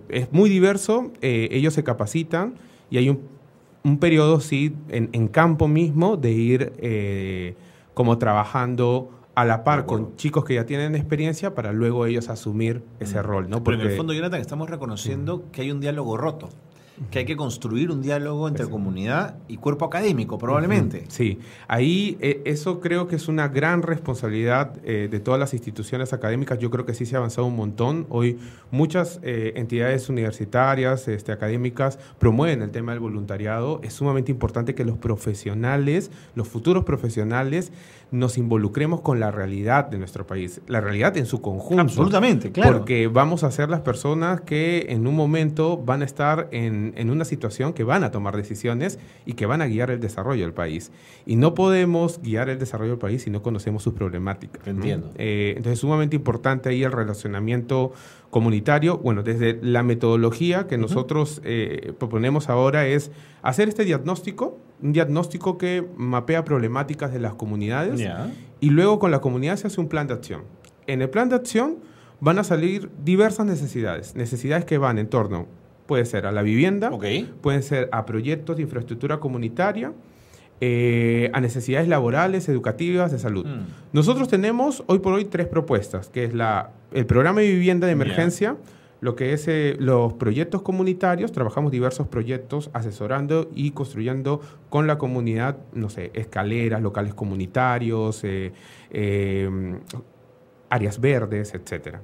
Es muy diverso, ellos se capacitan y hay un periodo, sí, en campo mismo de ir como trabajando a la par con chicos que ya tienen experiencia para luego ellos asumir ese rol, ¿no? Pero en el fondo, Jonathan, estamos reconociendo que hay un diálogo roto, que hay que construir un diálogo entre comunidad y cuerpo académico, probablemente. Sí, ahí eso creo que es una gran responsabilidad de todas las instituciones académicas. Yo creo que sí se ha avanzado un montón. Hoy muchas entidades universitarias, académicas, promueven el tema del voluntariado. Es sumamente importante que los profesionales, los futuros profesionales, nos involucremos con la realidad de nuestro país, la realidad en su conjunto. Absolutamente, claro. Porque vamos a ser las personas que en un momento van a estar en una situación que van a tomar decisiones y que van a guiar el desarrollo del país. Y no podemos guiar el desarrollo del país si no conocemos sus problemáticas. Entiendo. Entonces es sumamente importante ahí el relacionamiento comunitario. Bueno, desde la metodología que nosotros proponemos ahora es hacer este diagnóstico, un diagnóstico que mapea problemáticas de las comunidades y luego con la comunidad se hace un plan de acción. En el plan de acción van a salir diversas necesidades que van en torno, puede ser a la vivienda, pueden ser a proyectos de infraestructura comunitaria, a necesidades laborales, educativas, de salud. Nosotros tenemos hoy por hoy 3 propuestas, que es el programa de vivienda de emergencia, lo que es los proyectos comunitarios. Trabajamos diversos proyectos asesorando y construyendo con la comunidad, no sé, escaleras, locales comunitarios, áreas verdes, etcétera.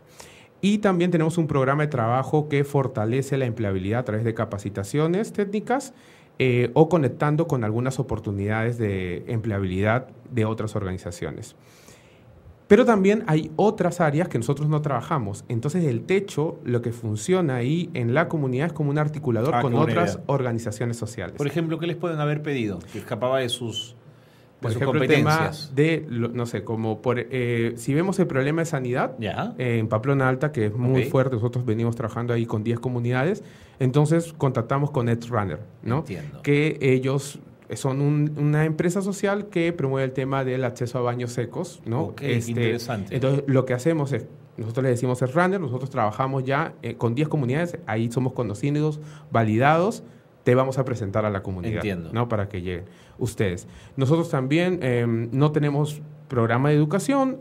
Y también tenemos un programa de trabajo que fortalece la empleabilidad a través de capacitaciones técnicas o conectando con algunas oportunidades de empleabilidad de otras organizaciones. Pero también hay otras áreas que nosotros no trabajamos. Entonces, el techo, lo que funciona ahí en la comunidad es como un articulador con otras organizaciones sociales. Por ejemplo, ¿qué les pueden haber pedido que escapaba de sus Por ejemplo, competencias? El tema de, no sé, como si vemos el problema de sanidad en Pamplona Alta, que es muy fuerte, nosotros venimos trabajando ahí con 10 comunidades, entonces contactamos con Netrunner, ¿no? Entiendo. Que ellos son una empresa social que promueve el tema del acceso a baños secos, ¿no? Interesante. Entonces, lo que hacemos es, nosotros le decimos Netrunner, nosotros trabajamos ya con 10 comunidades, ahí somos conocidos, validados, te vamos a presentar a la comunidad, ¿no? Para que lleguen ustedes. Nosotros también no tenemos programa de educación,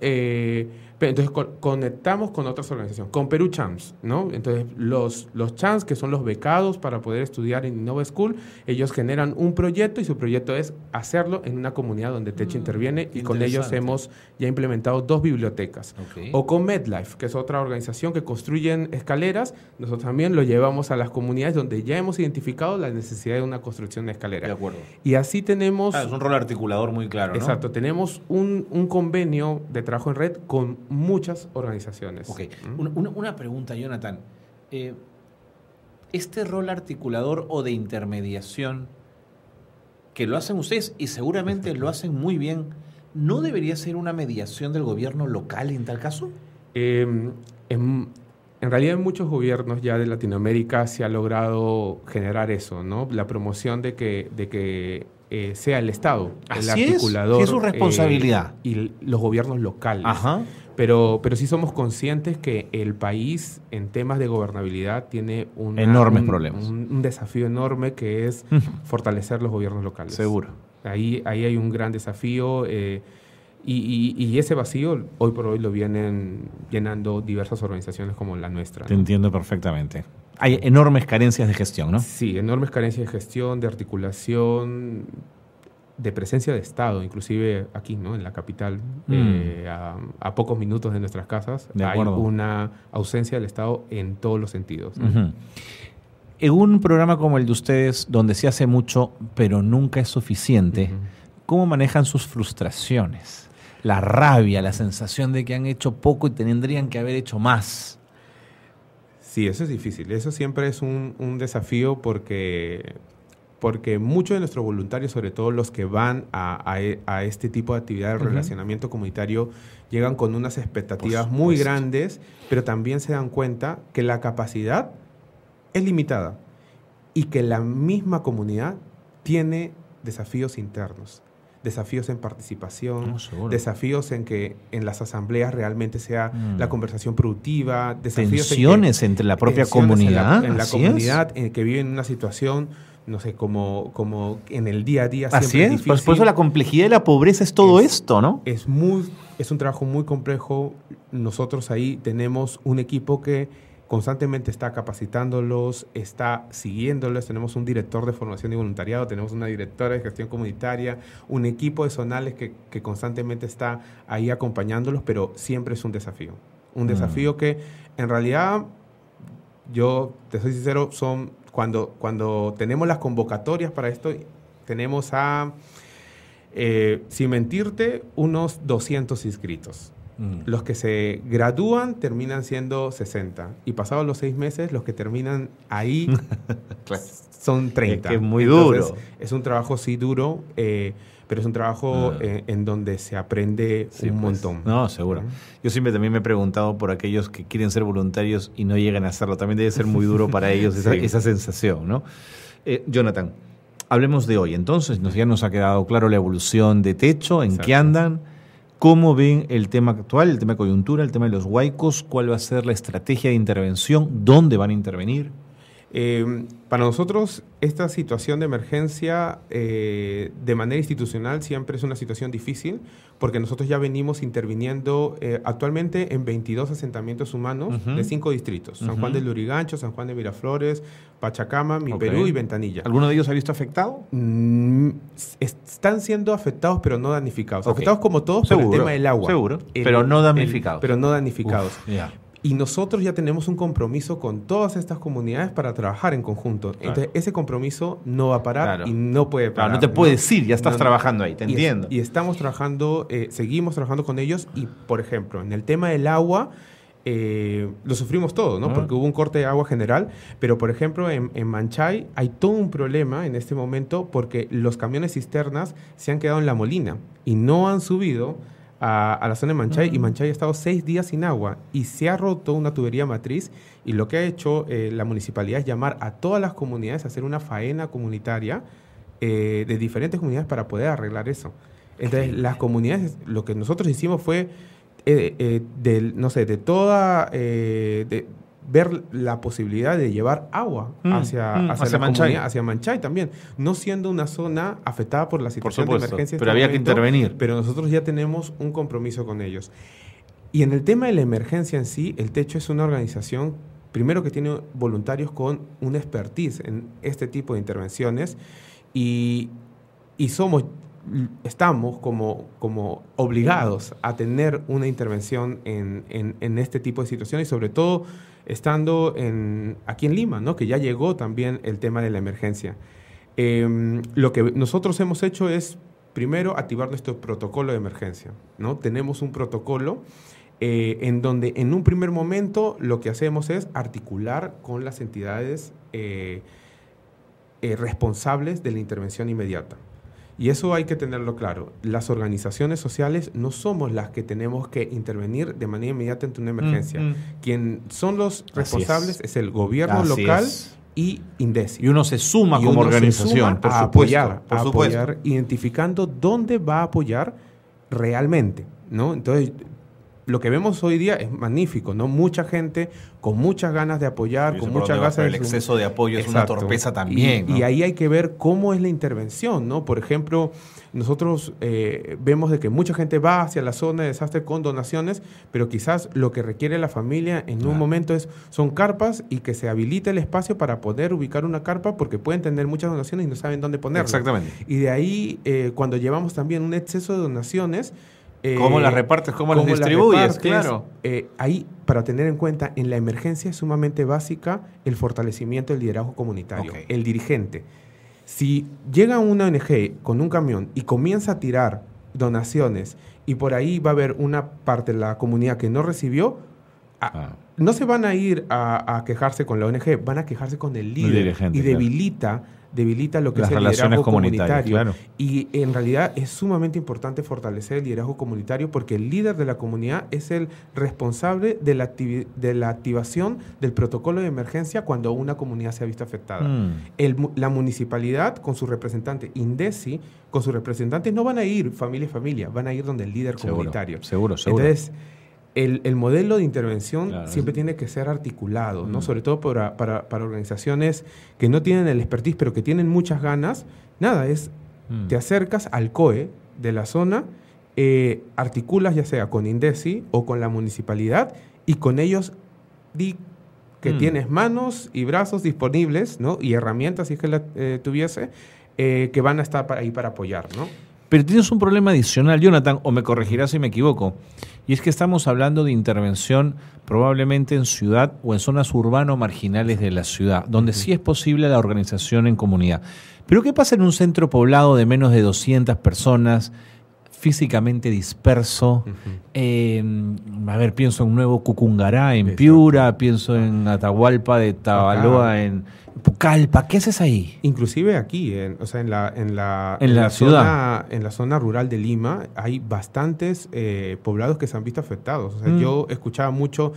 pero entonces conectamos con otras organizaciones, con Perú Champs, ¿no? Entonces los Champs, que son los becados para poder estudiar en Innova School, ellos generan un proyecto y su proyecto es hacerlo en una comunidad donde Techo interviene, y con ellos hemos ya implementado 2 bibliotecas. O con MedLife, que es otra organización que construyen escaleras, nosotros también lo llevamos a las comunidades donde ya hemos identificado la necesidad de una construcción de escalera. De acuerdo. Y así tenemos... es un rol articulador muy claro, ¿no? Exacto. Tenemos un convenio de trabajo en red con muchas organizaciones. Ok. Una pregunta, Jonathan. Este rol articulador o de intermediación, que lo hacen ustedes y seguramente lo hacen muy bien, ¿no debería ser una mediación del gobierno local en tal caso? En realidad en muchos gobiernos ya de Latinoamérica se ha logrado generar eso, ¿no? La promoción de que sea el Estado el articulador. Es su responsabilidad. Y los gobiernos locales. Ajá. Pero sí somos conscientes que el país en temas de gobernabilidad tiene enormes problemas. Un desafío enorme, que es fortalecer los gobiernos locales. Seguro. Ahí hay un gran desafío, y ese vacío hoy por hoy lo vienen llenando diversas organizaciones como la nuestra, ¿no? Te entiendo perfectamente. Hay enormes carencias de gestión, ¿no? Sí, enormes carencias de gestión, de articulación, de presencia de Estado, inclusive aquí, ¿no? En la capital, a pocos minutos de nuestras casas, hay una ausencia del Estado en todos los sentidos, ¿no? Uh-huh. En un programa como el de ustedes, donde se hace mucho, pero nunca es suficiente, ¿cómo manejan sus frustraciones? La rabia, la sensación de que han hecho poco y tendrían que haber hecho más. Sí, eso es difícil. Eso siempre es un desafío porque muchos de nuestros voluntarios, sobre todo los que van a este tipo de actividades de relacionamiento comunitario, llegan con unas expectativas muy grandes, pero también se dan cuenta que la capacidad es limitada y que la misma comunidad tiene desafíos internos, desafíos en participación, desafíos en que en las asambleas realmente sea la conversación productiva, desafíos tensiones entre la propia comunidad, en la comunidad en que vive en una situación, no sé, como en el día a día siempre es difícil. Por eso la complejidad de la pobreza es todo esto, ¿no? Es un trabajo muy complejo. Nosotros ahí tenemos un equipo que constantemente está capacitándolos, está siguiéndolos. Tenemos un director de formación y voluntariado, tenemos una directora de gestión comunitaria, un equipo de zonales que constantemente está ahí acompañándolos, pero siempre es un desafío. Un desafío que en realidad, yo te soy sincero, cuando tenemos las convocatorias para esto, tenemos sin mentirte, unos 200 inscritos. Los que se gradúan terminan siendo 60. Y pasados los 6 meses, los que terminan ahí son 30. Es que es muy duro. Es un trabajo, sí, duro, pero es un trabajo en donde se aprende un montón. No, seguro. Yo siempre también me he preguntado por aquellos que quieren ser voluntarios y no llegan a hacerlo. También debe ser muy duro para ellos esa sensación, ¿no? Jonathan, hablemos de hoy. Entonces, ya nos ha quedado claro la evolución de Techo, en qué andan. ¿Cómo ven el tema actual, el tema de coyuntura, el tema de los huaicos? ¿Cuál va a ser la estrategia de intervención? ¿Dónde van a intervenir? Para nosotros, esta situación de emergencia de manera institucional siempre es una situación difícil, porque nosotros ya venimos interviniendo actualmente en 22 asentamientos humanos de 5 distritos: San Juan de Lurigancho, San Juan de Miraflores, Pachacama, Perú y Ventanilla. ¿Alguno de ellos ha visto afectado? Están siendo afectados, pero no damnificados. Afectados como todos por el tema del agua. Seguro, pero no damnificados. Pero no damnificados. Y nosotros ya tenemos un compromiso con todas estas comunidades para trabajar en conjunto. Claro. Entonces, ese compromiso no va a parar y no puede parar. Claro, no te puedes ir, ya estás trabajando ahí, te entiendo. Y estamos trabajando, seguimos trabajando con ellos y, por ejemplo, en el tema del agua, lo sufrimos todo, ¿no? Porque hubo un corte de agua general, pero, por ejemplo, en Manchay hay todo un problema en este momento porque los camiones cisternas se han quedado en La Molina y no han subido a la zona de Manchay, y Manchay ha estado 6 días sin agua y se ha roto una tubería matriz, y lo que ha hecho la municipalidad es llamar a todas las comunidades a hacer una faena comunitaria de diferentes comunidades para poder arreglar eso. Entonces, las comunidades, lo que nosotros hicimos fue ver la posibilidad de llevar agua hacia la Manchay. comunidad, hacia Manchay también, no siendo una zona afectada por la situación de emergencia. Pero había que intervenir. Pero nosotros ya tenemos un compromiso con ellos. Y en el tema de la emergencia en sí, el Techo es una organización, primero, que tiene voluntarios con una expertise en este tipo de intervenciones, y estamos como obligados a tener una intervención en este tipo de situaciones, y sobre todo estando aquí en Lima, ¿no? Que ya llegó también el tema de la emergencia. Lo que nosotros hemos hecho es, primero, activar nuestro protocolo de emergencia, ¿no? Tenemos un protocolo en donde en un primer momento lo que hacemos es articular con las entidades responsables de la intervención inmediata. Y eso hay que tenerlo claro. Las organizaciones sociales no somos las que tenemos que intervenir de manera inmediata ante una emergencia. Quien son los responsables es el gobierno local y INDECI. Y uno se suma como organización, a apoyar, identificando dónde va a apoyar realmente, ¿no? Entonces, lo que vemos hoy día es magnífico, ¿no? Mucha gente con muchas ganas de apoyar, con muchas ganas de... El exceso de apoyo es una torpeza también, ¿no? Y ahí hay que ver cómo es la intervención, ¿no? Por ejemplo, nosotros vemos de que mucha gente va hacia la zona de desastre con donaciones, pero quizás lo que requiere la familia en un momento son carpas, y que se habilite el espacio para poder ubicar una carpa, porque pueden tener muchas donaciones y no saben dónde ponerlas. Exactamente. Y de ahí, cuando llevamos también un exceso de donaciones, ¿cómo las repartes? ¿Cómo las distribuyes? Claro. Ahí, para tener en cuenta, en la emergencia es sumamente básica el fortalecimiento del liderazgo comunitario, el dirigente. Si llega una ONG con un camión y comienza a tirar donaciones, y por ahí va a haber una parte de la comunidad que no recibió, no se van a ir a quejarse con la ONG, van a quejarse con el líder, y debilita lo que es el liderazgo comunitario. Claro. Y en realidad es sumamente importante fortalecer el liderazgo comunitario, porque el líder de la comunidad es el responsable de la activación del protocolo de emergencia cuando una comunidad se ha visto afectada. La municipalidad, con su representante, INDECI, con sus representantes, no van a ir familia a familia, van a ir donde el líder comunitario. Seguro. Entonces, el modelo de intervención siempre tiene que ser articulado, ¿no? Sobre todo para organizaciones que no tienen el expertise, pero que tienen muchas ganas. Te acercas al COE de la zona, articulas ya sea con INDECI o con la municipalidad, y con ellos di que tienes manos y brazos disponibles, ¿no? Y herramientas, si es que la tuviese, que van a estar ahí para apoyar, ¿no? Pero tienes un problema adicional, Jonathan, o me corregirás si me equivoco, y es que estamos hablando de intervención probablemente en ciudad o en zonas urbano-marginales de la ciudad, donde sí es posible la organización en comunidad. Pero ¿qué pasa en un centro poblado de menos de 200 personas, físicamente disperso? Pienso en Nuevo Cucungará, en Piura, pienso en Atahualpa de Tabaloa, en Pucallpa. ¿Qué haces ahí? Inclusive aquí, en la ciudad, en la zona rural de Lima, hay bastantes poblados que se han visto afectados. O sea, yo escuchaba mucho,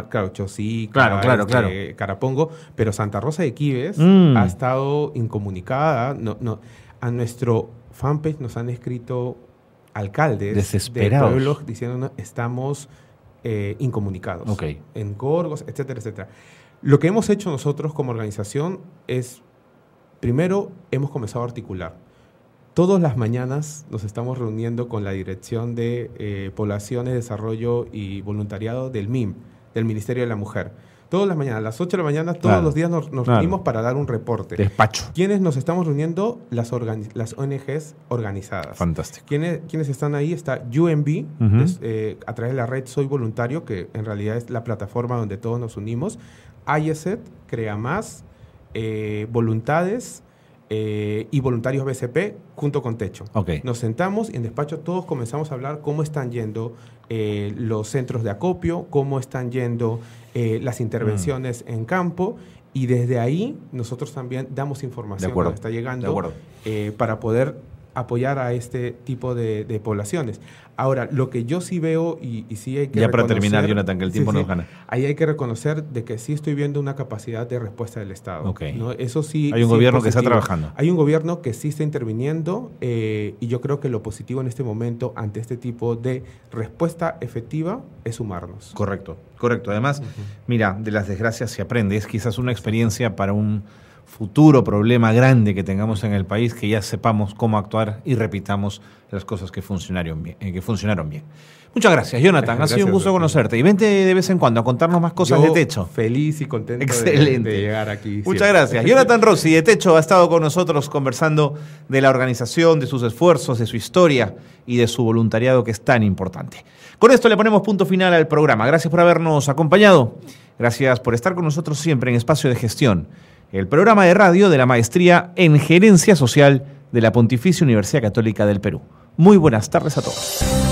claro, Chosica, claro. Carapongo, pero Santa Rosa de Quibes ha estado incomunicada. A nuestro fanpage nos han escrito alcaldes desesperados de pueblos diciéndonos estamos incomunicados en Corgos, etcétera, etcétera. Lo que hemos hecho nosotros como organización es, primero, hemos comenzado a articular. Todas las mañanas nos estamos reuniendo con la Dirección de Poblaciones, Desarrollo y Voluntariado del MIM, del Ministerio de la Mujer. Todas las mañanas, a las 8 de la mañana, todos los días nos reunimos para dar un reporte. Despacho. ¿Quiénes nos estamos reuniendo? Las ONGs organizadas. Fantástico. ¿Quiénes están ahí? Está UNV, a través de la red Soy Voluntario, que en realidad es la plataforma donde todos nos unimos. IESET, Crea Más, Voluntades y Voluntarios BCP, junto con Techo. Okay. Nos sentamos y en despacho todos comenzamos a hablar cómo están yendo los centros de acopio, cómo están yendo las intervenciones en campo, y desde ahí nosotros también damos información que está llegando para poder apoyar a este tipo de poblaciones. Ahora, lo que yo sí veo y sí hay que ya para terminar, Jonathan, que el tiempo nos gana. Ahí hay que reconocer de que sí estoy viendo una capacidad de respuesta del Estado. Okay. ¿no? Eso sí. Hay un gobierno que está trabajando. Hay un gobierno que sí está interviniendo y yo creo que lo positivo en este momento ante este tipo de respuesta efectiva es sumarnos. Correcto. Además, mira, de las desgracias se aprende. Es quizás una experiencia para un futuro problema grande que tengamos en el país, que ya sepamos cómo actuar y repitamos las cosas que funcionaron bien. Muchas gracias, Jonathan. Ha sido un gusto conocerte. Y vente de vez en cuando a contarnos más cosas de Techo. Feliz y contento de llegar aquí. Muchas gracias. Jonathan Rossi de Techo ha estado con nosotros conversando de la organización, de sus esfuerzos, de su historia y de su voluntariado, que es tan importante. Con esto le ponemos punto final al programa. Gracias por habernos acompañado. Gracias por estar con nosotros siempre en Espacio de Gestión, el programa de radio de la Maestría en Gerencia Social de la Pontificia Universidad Católica del Perú. Muy buenas tardes a todos.